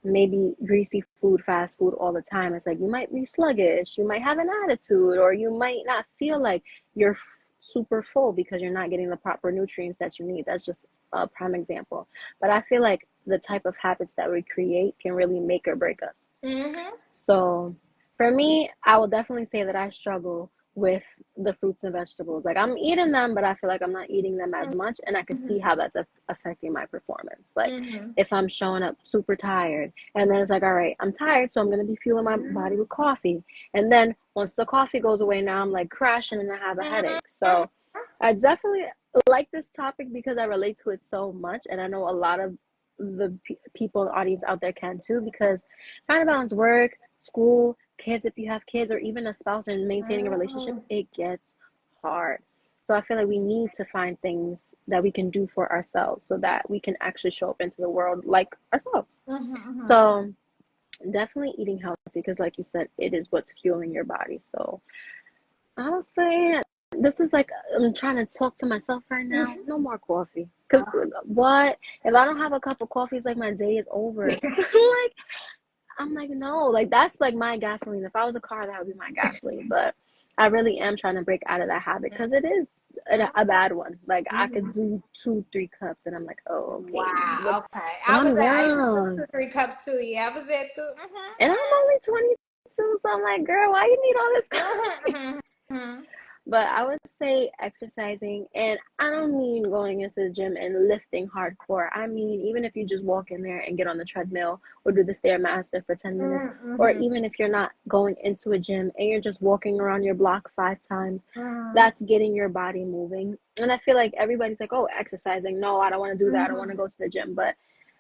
A: maybe greasy food, fast food all the time, it's like you might be sluggish, you might have an attitude, or you might not feel like you're super full because you're not getting the proper nutrients that you need. That's just a prime example. But I feel like the type of habits that we create can really make or break us.
B: Mm-hmm.
A: So for me, I will definitely say that I struggle with the fruits and vegetables. Like I'm eating them, but I feel like I'm not eating them as much, and I can see how that's affecting my performance. Like
B: Mm-hmm.
A: if I'm showing up super tired, and then it's like, all right, I'm tired, so I'm gonna be fueling my body with coffee, and then once the coffee goes away, now I'm like crashing and I have a headache. So I definitely like this topic because I relate to it so much, and I know a lot of the people in the audience out there can too. Because trying to balance work, school, kids, if you have kids, or even a spouse and maintaining a relationship, it gets hard. So I feel like we need to find things that we can do for ourselves so that we can actually show up into the world like ourselves.
B: Mm-hmm.
A: So definitely eating healthy because, like you said, it is what's fueling your body. So I'll say this is like I'm trying to talk to myself right now. No more coffee. Cause what if I don't have a cup of coffee? It's like my day is over. Like I'm like no, like that's like my gasoline. If I was a car, that would be my gasoline. But I really am trying to break out of that habit because it is a bad one. Like I could
B: Mm-hmm.
A: do 2, 3 cups, and I'm like, oh okay,
B: Wow. Okay.
A: but
B: I was
A: I'm
B: at. I used to do
A: young,
B: 2, 3 cups too. Yeah, I was there too.
A: and I'm only 22, so I'm like, girl, why you need all this
B: Mm-hmm.
A: coffee?
B: Mm-hmm. Mm-hmm.
A: But I would say exercising, and I don't mean going into the gym and lifting hardcore. I mean, even if you just walk in there and get on the treadmill or do the Stairmaster for 10 minutes, or
B: Mm-hmm.
A: even if you're not going into a gym and you're just walking around your block 5 times,
B: Mm-hmm.
A: that's getting your body moving. And I feel like everybody's like, oh, exercising. No, I don't want to do that. I don't want to
B: Mm-hmm.
A: go to the gym. But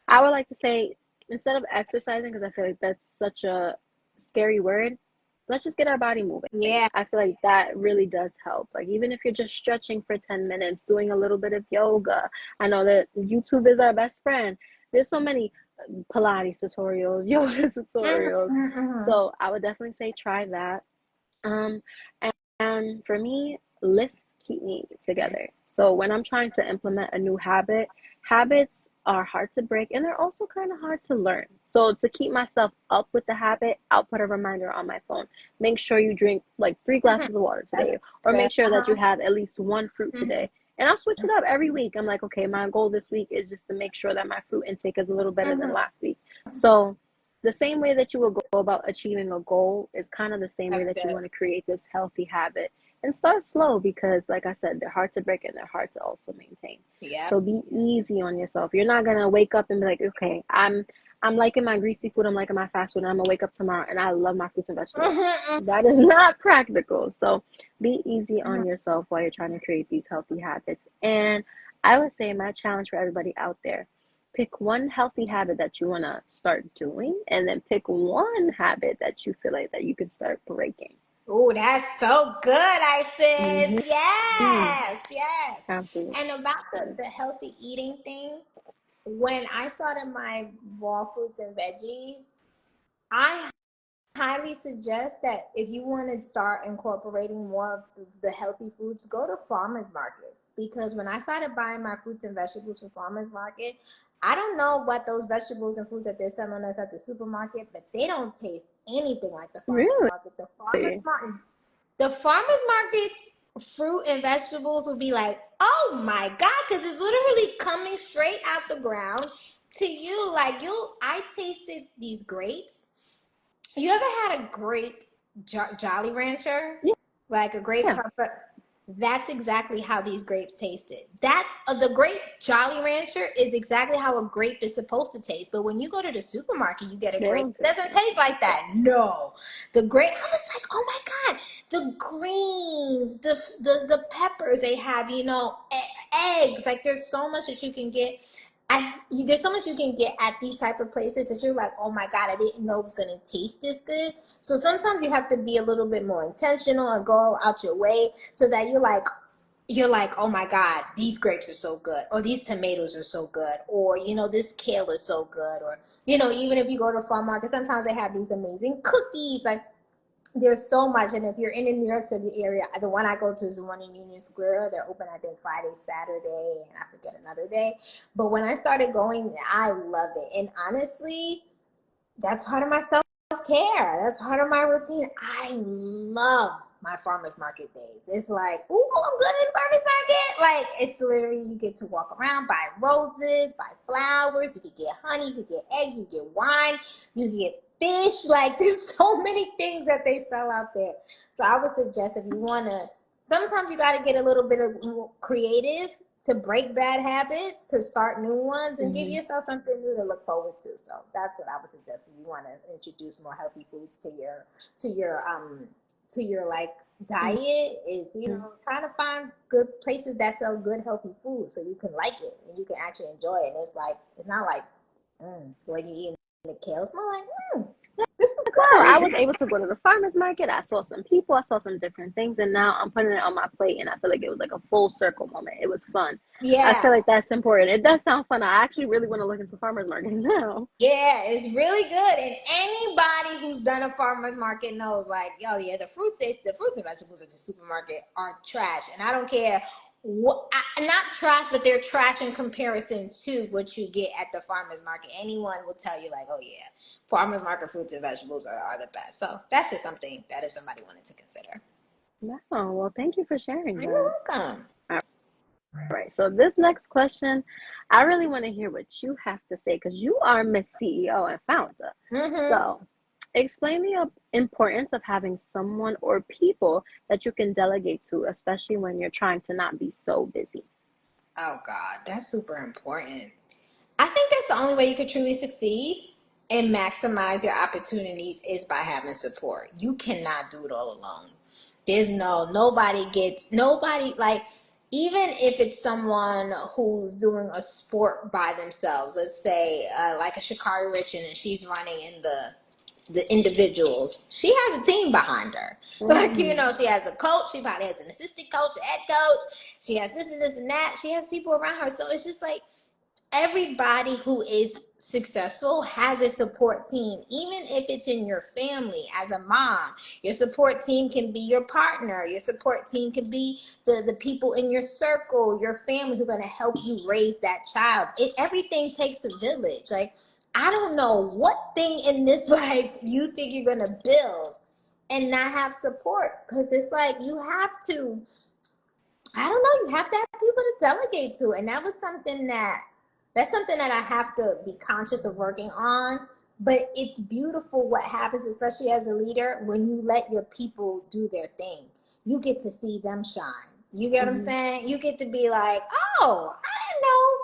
A: I would like to say, instead of exercising, because I feel like that's such a scary word, let's just get our body moving.
B: Yeah.
A: I feel like that really does help. Like even if you're just stretching for 10 minutes, doing a little bit of yoga. I know that YouTube is our best friend. There's so many Pilates tutorials, yoga tutorials.
B: Mm-hmm.
A: So I would definitely say try that. Um, and for me, lists keep me together. So when I'm trying to implement a new habit, habits are hard to break and they're also kind of hard to learn. So to keep myself up with the habit, I'll put a reminder on my phone. Make sure you drink like 3 glasses of water
B: That's
A: today, or
B: good.
A: make sure that you
B: Uh-huh.
A: have at least one fruit today. And I'll switch it up every week. I'm like, okay, my goal this week is just to make sure that my fruit intake is a little better than
B: Mm-hmm.
A: last week. So the same way that you will go about achieving a goal is kind of the same way
B: That's
A: that you
B: good.
A: want to create this healthy habit and start slow because like I said, they're hard to break and they're hard to also maintain.
B: Yep.
A: So be easy on yourself. You're not gonna wake up and be like, okay, I'm liking my greasy food, I'm liking my fast food, and I'm gonna wake up tomorrow and I love my fruits and vegetables.
B: Mm-hmm.
A: That is not practical. So be easy
B: Mm-hmm.
A: on yourself while you're trying to create these healthy habits. And I would say my challenge for everybody out there, pick one healthy habit that you want to start doing and then pick one habit that you feel like that you can start breaking.
B: Oh, that's so good, Isis.
A: Mm-hmm.
B: Yes, yes.
A: Absolutely.
B: And about the healthy eating thing, when I started my raw fruits and veggies, I highly suggest that if you want to start incorporating more of the healthy foods, go to farmers markets. Because when I started buying my fruits and vegetables from farmers market, I don't know what those vegetables and fruits that they're selling us at the supermarket, but they don't taste anything like the farmers
A: Really?
B: market. The farmers market's fruit and vegetables will be like, oh my god, because it's literally coming straight out the ground to you. Like I tasted these grapes. You ever had a grape Jolly Rancher?
A: Yeah.
B: Like a grape
A: Yeah.
B: carpet? That's exactly how these grapes tasted. That's the grape Jolly Rancher is exactly how a grape is supposed to taste. But when you go to the supermarket, you get a
A: They
B: grape.
A: don't
B: It
A: taste
B: doesn't
A: like
B: taste
A: that.
B: like that. No, the grape. I was like, oh my god, the greens, the peppers they have. Eggs. Like there's so much that you can get. There's so much you can get at these type of places that you're like, oh my god, I didn't know it was gonna taste this good. So sometimes you have to be a little bit more intentional and go out your way so that you're like, oh my god, these grapes are so good, or these tomatoes are so good, or this kale is so good, or even if you go to a farm market, sometimes they have these amazing cookies. Like, there's so much. And if you're in the New York City area, the one I go to is the one in Union Square. They're open, I think, Friday, Saturday, and I forget another day. But when I started going, I love it. And honestly, that's part of my self-care. That's part of my routine. I love my farmers market days. It's like, ooh, I'm good in farmers market. Like, it's literally, you get to walk around, buy roses, buy flowers, you could get honey, you could get eggs, you could get wine, you could get fish. Like, there's so many things that they sell out there. So I would suggest, if you want to, sometimes you got to get a little bit of creative to break bad habits, to start new ones, and give yourself something new to look forward to. So that's what I would suggest if you want to introduce more healthy foods to your like diet, is try to find good places that sell good healthy food so you can like it and you can actually enjoy it. And it's not like when you eat the kale, it's more like this is
A: No, I was
B: good.
A: able to go to the farmer's market. I saw some people, I saw some different things, and now I'm putting it on my plate, and I feel like it was like a full circle moment. It was fun. I
B: Yeah.
A: feel like that's important. It does sound fun. I actually really want to look into farmer's market now.
B: Yeah, it's really good. And anybody who's done a farmer's market knows, like, yo, yeah, the fruits and vegetables at the supermarket are trash. And I don't care not trash, but they're trash in comparison to what you get at the farmer's market. Anyone will tell you, like, oh yeah, farmer's market fruits and vegetables are the best. So that's just something that if somebody wanted to consider.
A: No, well, thank you for sharing
B: You're
A: that.
B: welcome.
A: All right, so this next question, I really want to hear what you have to say because you are Miss CEO and founder.
B: Mm-hmm.
A: So, explain the importance of having someone or people that you can delegate to, especially when you're trying to not be so busy.
B: Oh God, that's super important. I think that's the only way you could truly succeed and maximize your opportunities is by having support. You cannot do it all alone. There's nobody, like, even if it's someone who's doing a sport by themselves, let's say like a Shakari Richard, and she's running in the individuals, she has a team behind her. Like,
A: Mm-hmm.
B: she has a coach, she probably has an assistant coach, a head coach, she has this and this and that, she has people around her. So it's just like, everybody who is successful has a support team. Even if it's in your family, as a mom, your support team can be your partner, your support team can be the people in your circle, your family, who are going to help you raise that child. Everything takes a village. Like, I don't know what thing in this life you think you're going to build and not have support, because it's like, you have to, I don't know. You have to have people to delegate to, and that's something that I have to be conscious of working on. But it's beautiful what happens, especially as a leader, when you let your people do their thing. You get to see them shine. You get what I'm
A: Mm-hmm.
B: saying? You get to be like, oh, I didn't know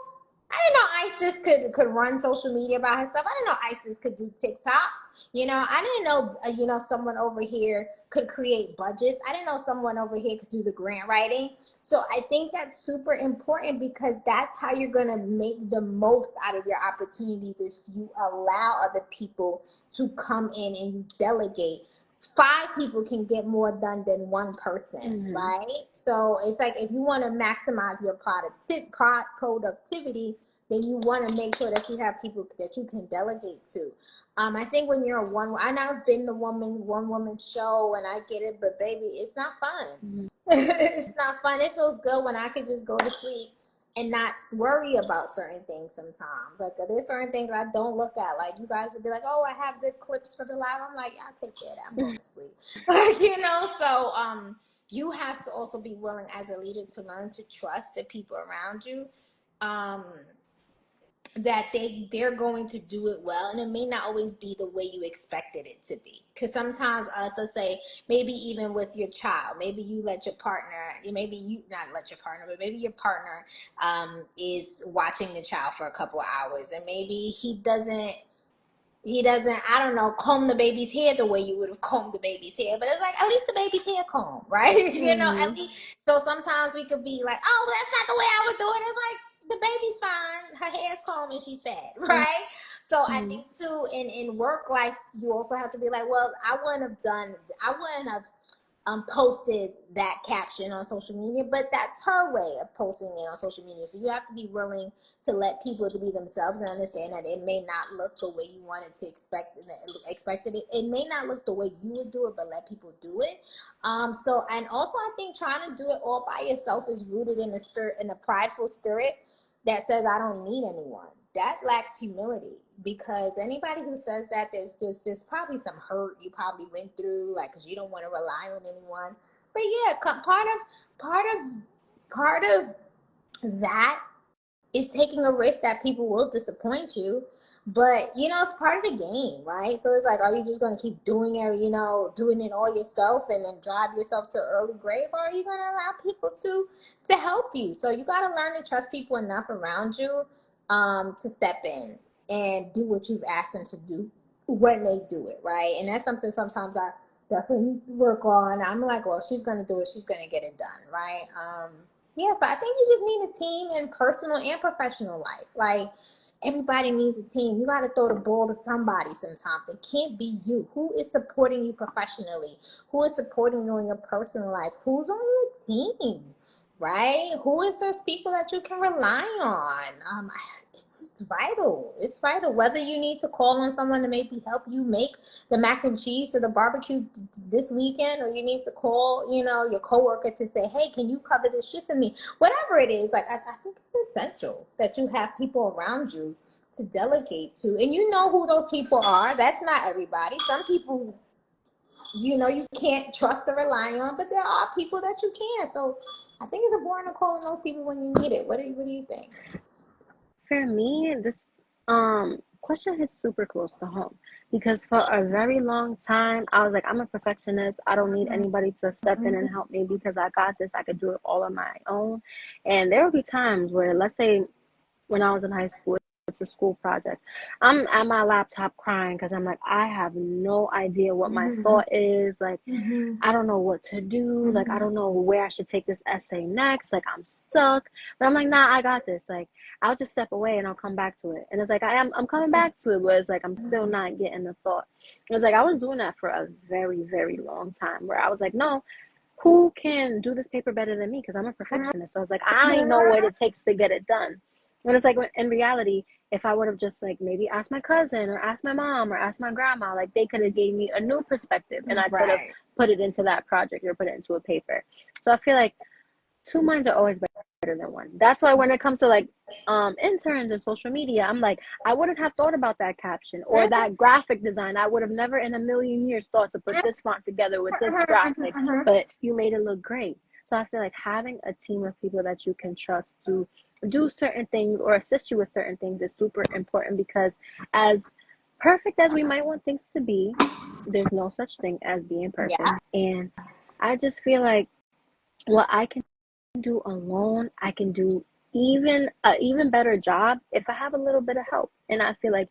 B: Isis could run social media by herself. I didn't know Isis could do TikToks. I didn't know, someone over here could create budgets. I didn't know someone over here could do the grant writing. So I think that's super important, because that's how you're going to make the most out of your opportunities, if you allow other people to come in and you delegate. 5 people can get more done than one person,
A: Mm-hmm.
B: right? So it's like, if you want to maximize your productivity, then you want to make sure that you have people that you can delegate to. I think when you're I know I've been the one woman show, and I get it, but baby, it's not fun.
A: Mm-hmm.
B: It's not fun. It feels good when I could just go to sleep and not worry about certain things sometimes. Like, there's certain things I don't look at. Like, you guys would be like, oh, I have the clips for the live. I'm like, yeah, I'll take care of that. I'm going to sleep. So you have to also be willing as a leader to learn to trust the people around you. Um, that they're going to do it well, and it may not always be the way you expected it to be, because sometimes let's say, maybe even with your child, maybe you let your partner, maybe you not let your partner, but maybe your partner is watching the child for a couple of hours, and maybe he doesn't, I don't know, comb the baby's hair the way you would have combed the baby's hair. But it's like, at least the baby's hair comb, right?
A: Mm-hmm.
B: At least. So sometimes we could be like, oh, that's not the way I would do it. It's like, the baby's fine. Her hair's combed and she's fed, right? So I
A: Mm-hmm.
B: think too, in work life, you also have to be like, well, I wouldn't have posted that caption on social media, but that's her way of posting it on social media. So you have to be willing to let people to be themselves and understand that it may not look the way you wanted to expected it. It may not look the way you would do it, but let people do it. So and also I think trying to do it all by yourself is rooted in a prideful spirit that says I don't need anyone. That lacks humility, because anybody who says that, there's probably some hurt you probably went through, like, because you don't want to rely on anyone. But yeah, part of that is taking a risk that people will disappoint you. But it's part of the game, right? So it's like, are you just going to keep doing it, doing it all yourself and then drive yourself to an early grave, or are you going to allow people to help you? So you got to learn to trust people enough around you to step in and do what you've asked them to do when they do it, right? And that's something sometimes I definitely need to work on. I'm like, well, she's going to do it, she's going to get it done, right? Yeah, so I think you just need a team in personal and professional life. Like, everybody needs a team. You got to throw the ball to somebody sometimes. It can't be you. Who is supporting you professionally? Who is supporting you in your personal life? Who's on your team? Right? Who is those people that you can rely on? It's vital. It's vital. Whether you need to call on someone to maybe help you make the mac and cheese for the barbecue this weekend, or you need to call, your coworker to say, hey, can you cover this shit for me? Whatever it is, like, I think it's essential that you have people around you to delegate to. And you know who those people are. That's not everybody. Some people, you can't trust or rely on, but there are people that you can. So I think it's important to call on those people when you need it. What do you think?
A: For me, this question hits super close to home because for a very long time I was like, I'm a perfectionist. I don't need anybody to step in and help me because I got this. I could do it all on my own. And there would be times where, let's say, when I was in high school, it's a school project. I'm at my laptop crying because I'm like, I have no idea what my thought is. Like, I don't know what to do. Like, I don't know where I should take this essay next. Like, I'm stuck. But I'm like, nah, I got this. Like, I'll just step away and I'll come back to it. And it's like, I'm coming back to it, but it's like, I'm still not getting the thought. It was like, I was doing that for a very, very long time where I was like, no, who can do this paper better than me? Because I'm a perfectionist. So I was like, I know what it takes to get it done. And it's like, in reality, if I would have just like maybe asked my cousin or asked my mom or asked my grandma, like they could have gave me a new perspective and I could have
B: Right.
A: put it into that project or put it into a paper. So I feel like two minds are always better than one. That's why when it comes to like interns and social media, I'm like, I wouldn't have thought about that caption or that graphic design. I would have never in a million years thought to put this font together with this graphic, but you made it look great. So I feel like having a team of people that you can trust to do certain things or assist you with certain things is super important because as perfect as we might want things to be, there's no such thing as being perfect.
B: Yeah.
A: And I just feel like what I can do alone, I can do even better job if I have a little bit of help. And I feel like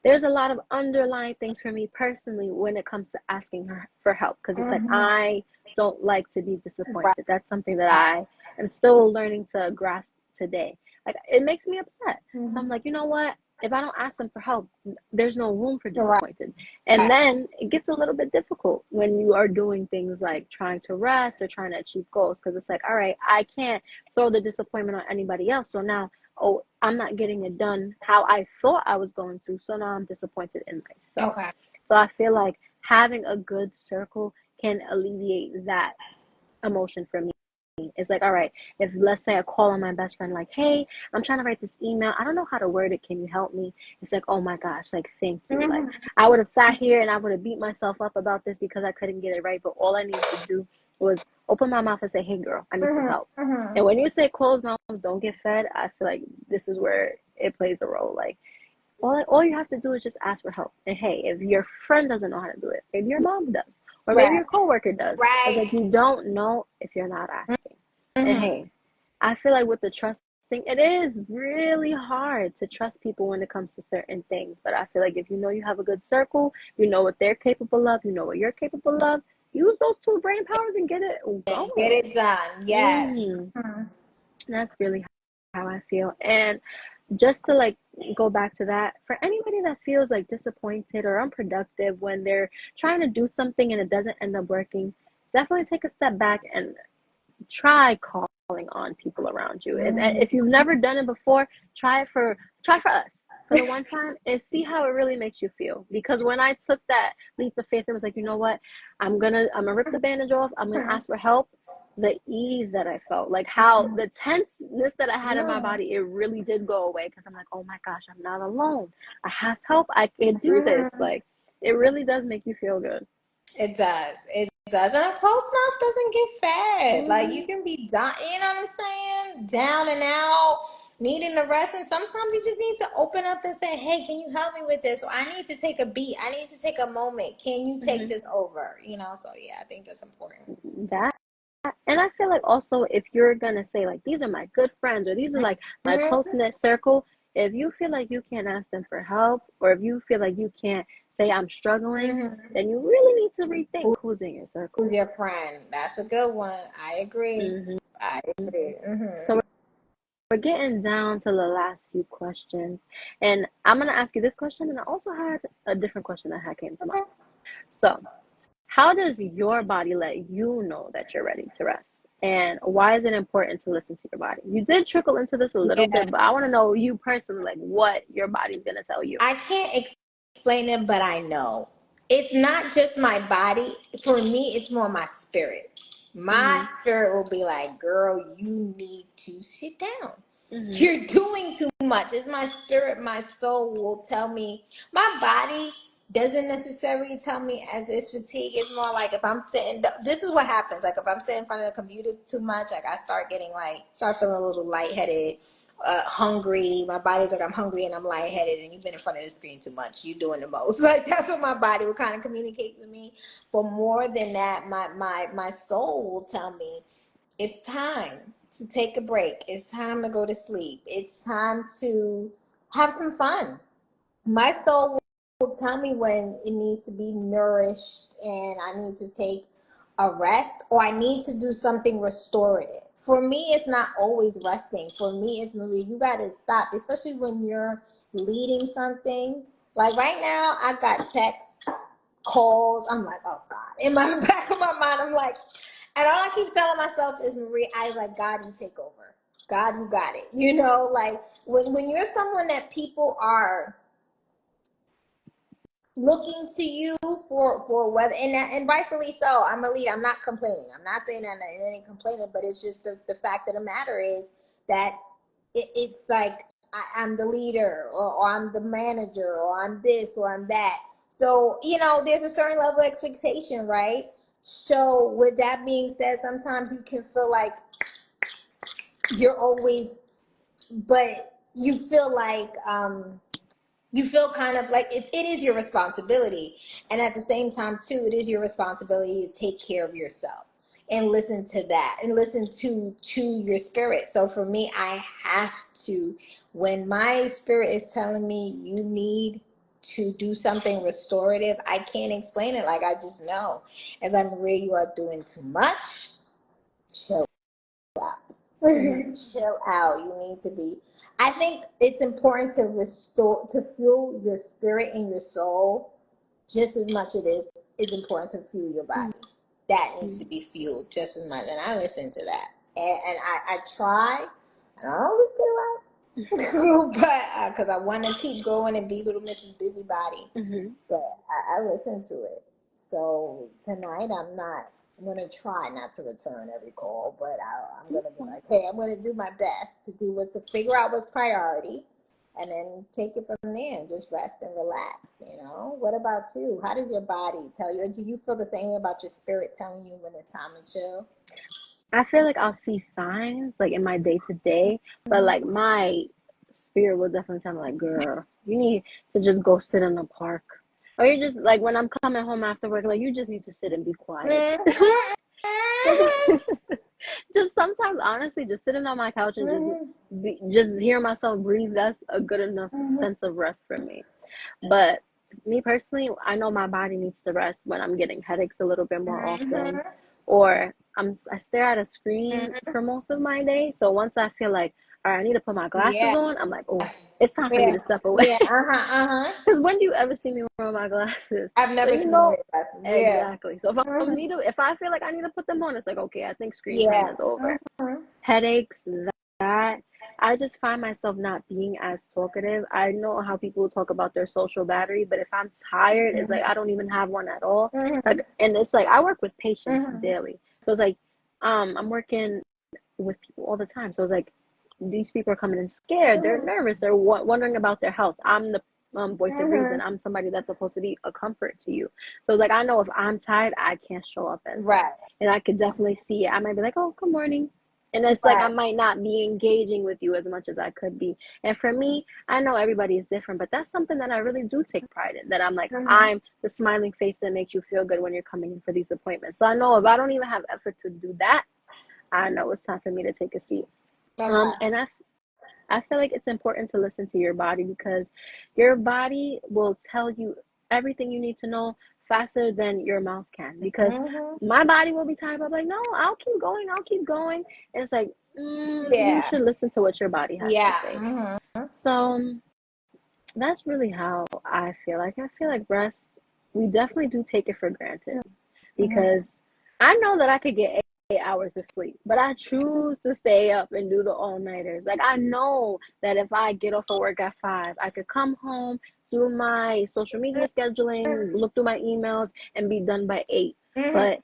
A: there's a lot of underlying things for me personally when it comes to asking her for help because it's like I don't like to be
B: Right.
A: disappointed. That's something that I am still learning to grasp today. Like it makes me upset. So I'm like, you know what? If I don't ask them for help, there's no room for
B: Right.
A: disappointed. And then it gets a little bit difficult when you are doing things like trying to rest or trying to achieve goals because it's like, all right, I can't throw the disappointment on anybody else. So now, oh, I'm not getting it done how I thought I was going to. So now I'm disappointed in myself.
B: Okay.
A: So I feel like having a good circle can alleviate that emotion for me. It's like, all right, if let's say I call on my best friend, like, hey, I'm trying to write this email. I don't know how to word it. Can you help me? It's like, oh my gosh, like, thank you. Like, I would have sat here and I would have beat myself up about this because I couldn't get it right. But all I needed to do was open my mouth and say, hey, girl, I need some help. And when you say closed mouths don't get fed, I feel like this is where it plays a role. Like, all you have to do is just ask for help. And hey, if your friend doesn't know how to do it, maybe your mom does, or maybe
B: Right.
A: your coworker does. It's
B: Right.
A: like you don't know if you're not asking. And hey, I feel like with the trust thing, it is really hard to trust people when it comes to certain things. But I feel like if you know you have a good circle, you know what they're capable of, you know what you're capable of, use those two brain powers and get it
B: And get
A: going.
B: it done. Yes.
A: That's really how I feel. And just to like go back to that, for anybody that feels like disappointed or unproductive when they're trying to do something and it doesn't end up working, definitely take a step back and try calling on people around you. If you've never done it before, try for us for the one time and see how it really makes you feel. Because when I took that leap of faith, it was like, you know what, I'm gonna rip the bandage off. I'm gonna ask for help. The ease that I felt, like how the tenseness that I had in my body, it really did go away because I'm like, oh my gosh, I'm not alone. I have help. I can do this. Like, it really does make you feel good.
B: It does. It does. And a close mouth doesn't get fed. Like you
A: Mm-hmm.
B: can be down, you know what I'm saying? Down and out, needing the rest. And sometimes you just need to open up and say, hey, can you help me with this? Or I need to take a beat. I need to take a moment. Can you take this over? You know, so yeah, I think that's important.
A: That, and I feel like also if you're gonna say like these are my good friends or these are like my close knit circle, if you feel like you can't ask them for help or if you feel like you can't say I'm struggling, then you really need to rethink who's in your circle.
B: Who's your friend? That's a good one. I agree.
A: Hmm.
B: I agree.
A: So we're getting down to the last few questions, and I'm gonna ask you this question, and I also had a different question that had came to mind. So, how does your body let you know that you're ready to rest? And why is it important to listen to your body? You did trickle into this a little
B: Yeah.
A: bit, but I want to know you personally, like what your body's gonna tell you.
B: I can't explain it, but I know. It's not just my body. For me, it's more my spirit. My
A: Mhm.
B: spirit will be like, girl, you need to sit down.
A: Mhm.
B: You're doing too much. It's my spirit, my soul will tell me. My body doesn't necessarily tell me as it's fatigue. It's more like if I'm sitting, this is what happens. Like if I'm sitting in front of the computer too much, like I start feeling a little lightheaded, hungry. My body's like, I'm hungry and I'm lightheaded, and you've been in front of the screen too much. You're doing the most. Like that's what my body will kind of communicate with me. But more than that, my soul will tell me it's time to take a break. It's time to go to sleep. It's time to have some fun. My soul will tell me when it needs to be nourished and I need to take a rest or I need to do something restorative. For me, it's not always resting. For me, it's Marie, you got to stop, especially when you're leading something. Like right now, I got texts, calls. I'm like, oh God. In my back of my mind, I'm like, and all I keep telling myself is, Marie, I like, God, you take over. God, you got it. You know, like when you're someone that people are looking to you for whether and rightfully so. I'm a leader. I'm not complaining. I'm not saying that it ain't complaining, but it's just the fact of the matter is that it's like I'm the leader or I'm the manager or I'm this or I'm that. So you know, there's a certain level of expectation, right? So with that being said, sometimes you can feel like you're always, but you feel like you feel kind of like it is your responsibility, and at the same time too it is your responsibility to take care of yourself and listen to that and listen to your spirit. So for me, I have to, when my spirit is telling me you need to do something restorative, I can't explain it. Like I just know, as I'm Maria, you are doing too much. Chill out. Chill out. You need to be. I think it's important to restore, to fuel your spirit and your soul just as much as it's important to fuel your body. That needs to be fueled just as much. And I listen to that. And I try, and I don't always get it right. But because I want to keep going and be little Mrs. Busybody,
A: Mhm.
B: but I listen to it. So tonight I'm gonna try not to return every call, but I'm gonna be like, hey, I'm gonna do my best to do what's to figure out what's priority, and then take it from there and just rest and relax. You know. What about you? How does your body tell you? Or do you feel the same about your spirit telling you when it's time to chill?
A: I feel like I'll see signs like in my day to day, but
B: Mm-hmm.
A: like my spirit will definitely tell me like, girl, you need to just go sit in the park. Or you just like when I'm coming home after work, like you just need to sit and be quiet. Just sometimes honestly just sitting on my couch and just hear myself breathe, that's a good enough sense of rest for me. But me personally, I know my body needs to rest when I'm getting headaches a little bit more often, or I stare at a screen for most of my day. So once I feel like, all right, I need to put my glasses
B: Yeah.
A: on, I'm like, oh, it's time for me
B: Yeah.
A: to step away.
B: Yeah.
A: Because when do you ever see me wear my glasses?
B: I've
A: So
B: never
A: you
B: seen you
A: know
B: wear glasses. Yeah.
A: exactly. So if I feel like I need to put them on, it's like, okay, I think screen time
B: Yeah.
A: is over. Headaches, that I just find myself not being as talkative. I know how people talk about their social battery, but if I'm tired, it's like I don't even have one at all. Like, and it's like I work with patients daily, so it's like I'm working with people all the time. So it's like these people are coming in scared, they're nervous, they're wondering about their health. I'm the voice of reason. I'm somebody that's supposed to be a comfort to you. So it's like I know if I'm tired, I can't show up as that,
B: Right.
A: and I could definitely see it. I might be like, oh, good morning. And it's like I
B: Right.
A: might not be engaging with you as much as I could be. And for me, I know everybody is different, but that's something that I really do take pride in. That I'm like, I'm the smiling face that makes you feel good when you're coming in for these appointments. So I know if I don't even have effort to do that, I know it's time for me to take a seat.
B: Okay.
A: And I feel like it's important to listen to your body because your body will tell you everything you need to know faster than your mouth can. Because my body will be tired, but I'm like, no, I'll keep going, I'll keep going. And it's like, you
B: Yeah.
A: should listen to what your body has to say.
B: Yeah.
A: So that's really how I feel. Like I feel like rest, we definitely do take it for granted because I know that I could get 8 hours of sleep, but I choose to stay up and do the all-nighters. Like I know that if I get off of work at 5, I could come home, do my social media scheduling, look through my emails, and be done by 8. But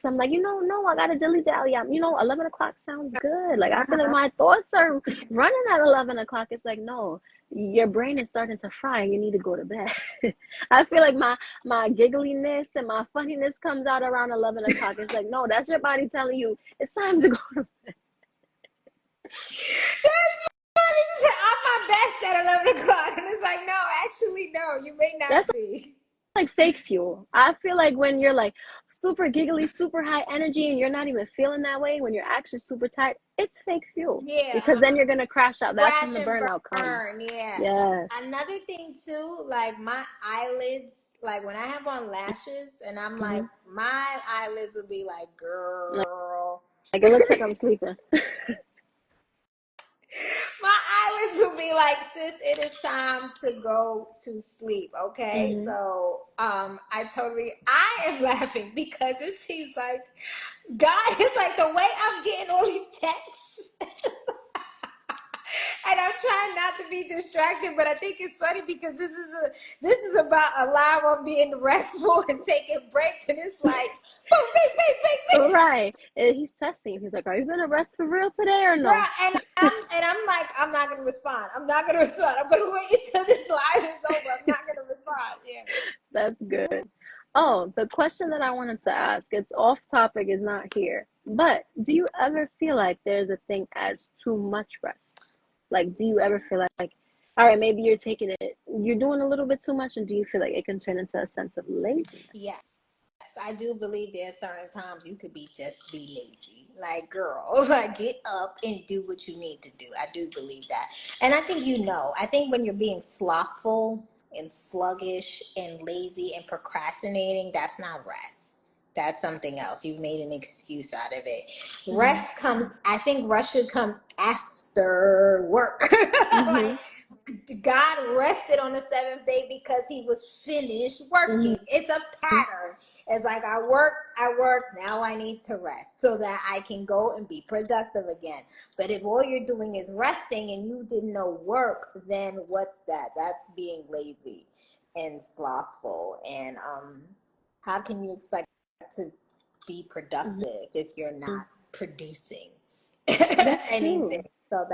A: I'm like, no, I gotta dilly dally. 11 o'clock sounds good. Like I feel like my thoughts are running at 11 o'clock. It's like, no, your brain is starting to fry and you need to go to bed. I feel like my giggliness and my funniness comes out around 11 o'clock. It's like, no, that's your body telling you it's time to go to bed.
B: That's funny. She said, I'm my best at 11 o'clock. And it's like, no, actually, no, you may not
A: That's
B: be.
A: like fake fuel. I feel like when you're like super giggly, super high energy, and you're not even feeling that way, when you're actually super tired, it's fake fuel
B: Yeah.
A: because then you're gonna crash out. That's when
B: Crash
A: the
B: and
A: burnout comes.
B: burn. Yeah.
A: Yes.
B: Another thing, too, like my eyelids, like when I have on lashes and I'm like,
A: Mm-hmm.
B: my eyelids would be like, girl.
A: Like it looks like I'm sleeping.
B: My eyelids will be like, sis, it is time to go to sleep. Okay.
A: Mm-hmm.
B: So I am laughing because it seems like God is like the way I'm getting all these texts. And I'm trying not to be distracted, but I think it's funny because this is about a live on being restful and taking breaks, and it's like boom, bing, bing, bing, bing.
A: Right. And he's testing. He's like, "Are you gonna rest for real today or no?"
B: Right, and I'm like, I'm not gonna respond. I'm not gonna respond. I'm gonna wait until this live is over. I'm not gonna respond. Yeah.
A: That's good. Oh, the question that I wanted to ask, it's off topic, is not here. But do you ever feel like there's a thing as too much rest? Like, do you ever feel like, all right, maybe you're doing a little bit too much, and do you feel like it can turn into a sense of laziness?
B: Yes, I do believe there are certain times you could just be lazy. Like, girl, like get up and do what you need to do. I do believe that. And I think I think when you're being slothful and sluggish and lazy and procrastinating, that's not rest. That's something else. You've made an excuse out of it.
A: Mm-hmm.
B: I think rest should come after work. Like,
A: Mm-hmm.
B: God rested on the seventh day because he was finished
A: Mm-hmm.
B: working. It's a pattern. It's like I work, now I need to rest so that I can go and be productive again. But if all you're doing is resting and you did no work, then what's that? That's being lazy and slothful. And how can you expect to be productive if you're
A: Mm-hmm.
B: not producing
A: That's
B: anything?
A: true.
B: So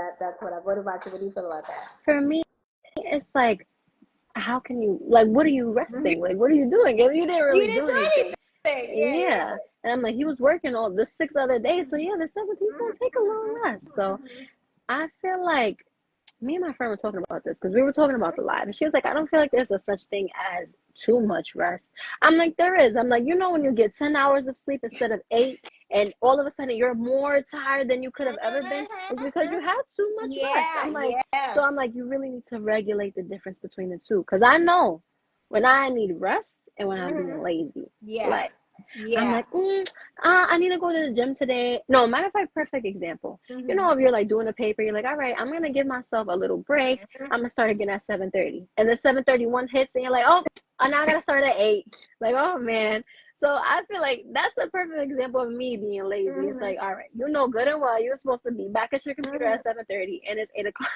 B: what about you? What do you feel about that?
A: For me, it's like, how can you, like, what are you resting? Like, what are you doing? If you didn't
B: You
A: really
B: didn't
A: do
B: do
A: anything.
B: anything. Yeah.
A: Yeah. And I'm like, he was working all the 6 other days. So yeah, the seventh, he's gonna take a little rest. So I feel like me and my friend were talking about this because we were talking about the live. And she was like, I don't feel like there's a such thing as too much rest. I'm like, there is. I'm like, when you get 10 hours of sleep instead of 8, and all of a sudden you're more tired than you could have ever been, it's because you had too much rest.
B: Yeah,
A: So
B: yeah.
A: I'm like, you really need to regulate the difference between the two. Because I know when I need rest and when I'm being lazy.
B: Yeah.
A: Like, I'm
B: Yeah.
A: like, I need to go to the gym today. No, matter of fact, perfect example. You
B: Mm-hmm.
A: know, if you're like doing a paper, you're like, all right, I'm gonna give myself a little break. I'm gonna start again at 7:30, and then 7:31 hits, and you're like, oh, now I gotta start at 8. Like, oh man. So I feel like that's a perfect example of me being lazy. It's
B: Mm-hmm.
A: like, all right, you know good and well you're supposed to be back at your computer
B: Mm-hmm.
A: at 7:30, and it's 8 o'clock.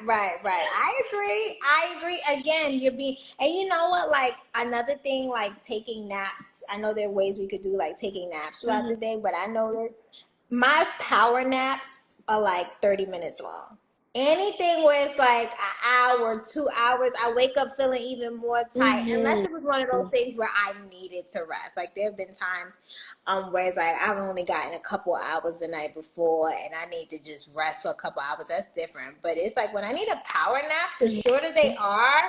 B: Right. Right. I agree. I agree. Again, you're being, and you know what? Like another thing, like taking naps. I know there are ways we could do like taking naps throughout the
A: Hmm.
B: day, but I know that my power naps are like 30 minutes long. Anything where it's like an hour, 2 hours, I wake up feeling even more tired. Unless
A: Hmm.
B: it was one of those things where I needed to rest. Like there have been times where it's like I've only gotten a couple hours the night before and I need to just rest for a couple hours. That's different. But it's like when I need a power nap, the shorter they are,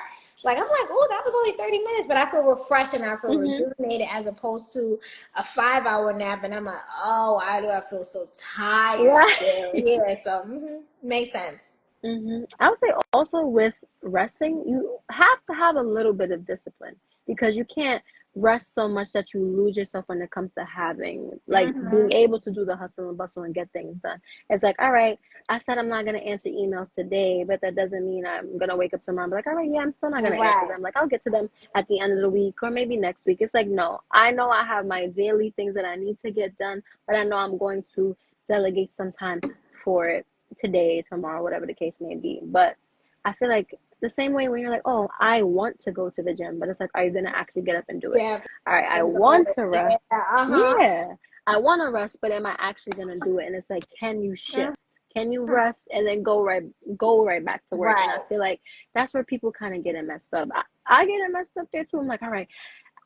B: like I'm like, oh, that was only 30 minutes, but I feel refreshed and I feel
A: Hmm.
B: rejuvenated as opposed to a 5 hour nap and I'm like, oh, why do I feel so tired still?
A: Right.
B: Yeah, so makes sense.
A: I would say also with resting, you have to have a little bit of discipline because you can't rest so much that you lose yourself when it comes to having, like, being
B: Mm-hmm.
A: able to do the hustle and bustle and get things done. It's like, all right, I said I'm not going to answer emails today, but that doesn't mean I'm going to wake up tomorrow and be like, all right, yeah, I'm still not going to answer
B: Right.
A: them. Like, I'll get to them at the end of the week or maybe next week. It's like, no, I know I have my daily things that I need to get done, but I know I'm going to delegate some time for it today, tomorrow, whatever the case may be. But I feel like the same way when you're like, oh, I want to go to the gym, but it's like, are you gonna actually get up and do it?
B: Yeah.
A: All right, I
B: And do
A: want
B: it.
A: to
B: Yeah.
A: rest.
B: Uh-huh.
A: Yeah, I want to rest, but am I actually gonna do it? And it's like, can you shift? Can you rest and then go right back to work? And I
B: Right.
A: feel like that's where people kind of get it messed up. I get it messed up there too. I'm like, all right,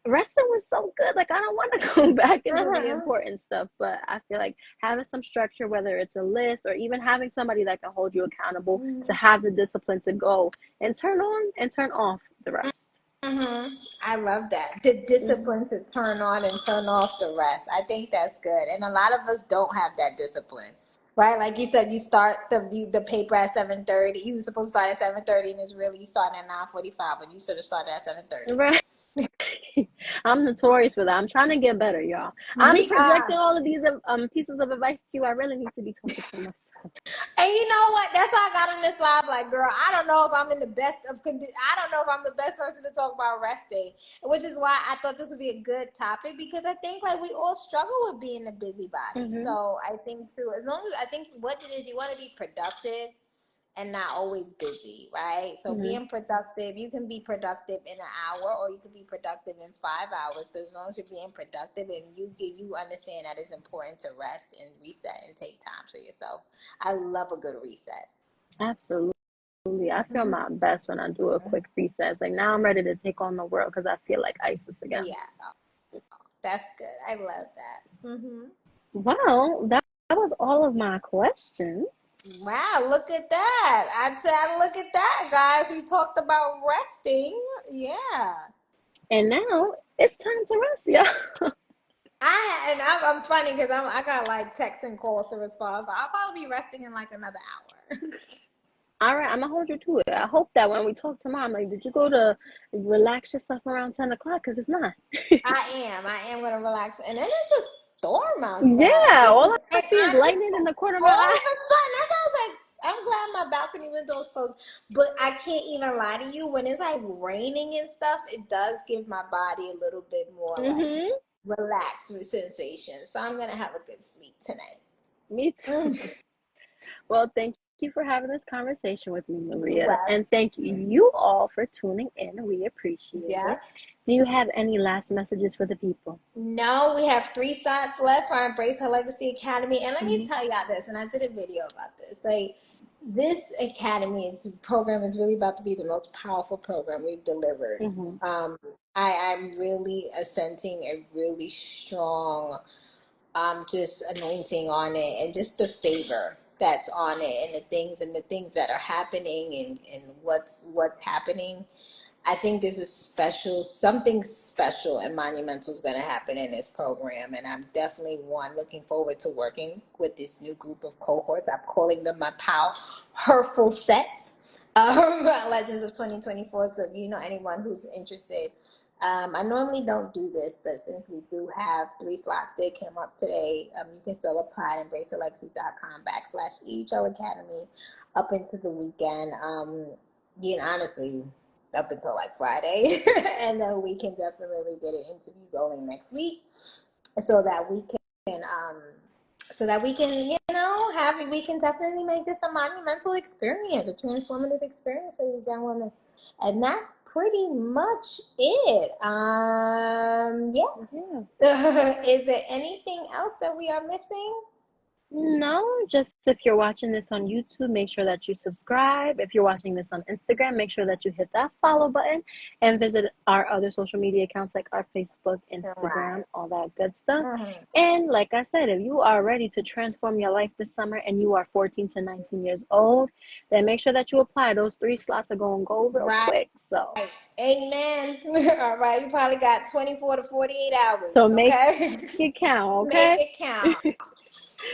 A: wrestling was so good. Like I don't want to go back and do the
B: Uh-huh.
A: important stuff, but I feel like having some structure, whether it's a list or even having somebody that can hold you accountable to have the discipline to go and turn on and turn off the rest.
B: Mm-hmm. I love that. The
A: Hmm.
B: discipline to turn on and turn off the rest. I think that's good. And a lot of us don't have that discipline. Right? Like you said, you start the paper at 7:30. You were supposed to start at 7:30 and it's really you starting at 9:45, but you should have started at 7:30.
A: Right. I'm notorious for that. I'm trying to get better, y'all. I'm
B: Yeah.
A: projecting all of these pieces of advice to you. I really need to be talking to myself.
B: And you know what? That's why I got on this live. Like, girl, I don't know if I'm in the best of condition. I don't know if I'm the best person to talk about resting, which is why I thought this would be a good topic because I think like we all struggle with being a busybody.
A: Hmm.
B: So I think too, as long as I think what it is, you want to be productive and not always busy, right? So
A: Hmm.
B: being productive, you can be productive in an hour or you can be productive in 5 hours, but as long as you're being productive and you understand that it's important to rest and reset and take time for yourself. I love a good reset.
A: Absolutely. I feel
B: Mm-hmm.
A: my best when I do a quick reset. It's like now I'm ready to take on the world because I feel like ISIS again.
B: Yeah, that's good. I love that.
A: Well, that was all of my questions.
B: Wow, look at that. I said, look at that, guys. We talked about resting. Yeah.
A: And now it's time to rest, y'all.
B: I'm funny because I got like texts and calls to respond. So I'll probably be resting in like another hour.
A: All right, I'm gonna hold you to it. I hope that when we talk tomorrow, I'm like, did you go to relax yourself around 10 o'clock? Because it's not.
B: I am gonna relax. And then there's a storm outside.
A: Yeah, all I
B: And
A: see is
B: honestly,
A: lightning in the corner of my
B: all
A: eye.
B: of a sudden, that sounds like I'm glad my balcony windows closed. But I can't even lie to you. When it's like raining and stuff, it does give my body a little bit more like
A: Mm-hmm.
B: relaxed with sensation. So I'm gonna have a good sleep tonight.
A: Me too. Well, thank you for having this conversation with me, Maria.
B: Well,
A: And thank you all for tuning in. We appreciate
B: yeah.
A: it. Do you have any last messages for the people?
B: No, we have 3 slots left for our Embrace Her Legacy Academy. And let me
A: Mm-hmm.
B: tell y'all this, and I did a video about this. Like, this program is really about to be the most powerful program we've delivered.
A: Mm-hmm.
B: Um, I'm really assenting a really strong just anointing on it and just the favor that's on it and the things that are happening and what's happening. I think there's a something special and monumental is going to happen in this program. And I'm definitely looking forward to working with this new group of cohorts. I'm calling them my powerful set, Legends of 2024. So if you know anyone who's interested, I normally don't do this, but since we do have 3 slots that came up today, you can still apply at embracealexi.com/EHL Academy up into the weekend. Honestly, up until like Friday, and then we can definitely get an interview going next week, so that we can we can definitely make this a monumental experience, a transformative experience for these young women. And that's pretty much it. Yeah. Is there anything else that we are missing?
A: No, just if you're watching this on YouTube, make sure that you subscribe. If you're watching this on Instagram, make sure that you hit that follow button and visit our other social media accounts like our Facebook, Instagram, all that good stuff. And like I said, if you are ready to transform your life this summer and you are 14 to 19 years old, then make sure that you apply. Those 3 slots are going to go real quick. So,
B: amen. All right, you probably got 24 to 48 hours.
A: so make
B: okay?
A: it count, okay?
B: Make it count.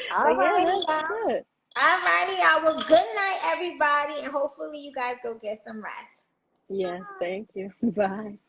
A: But yeah, that's it.
B: Alrighty, y'all. Well, good night, everybody, and hopefully you guys go get some rest.
A: Yes, thank you. Bye.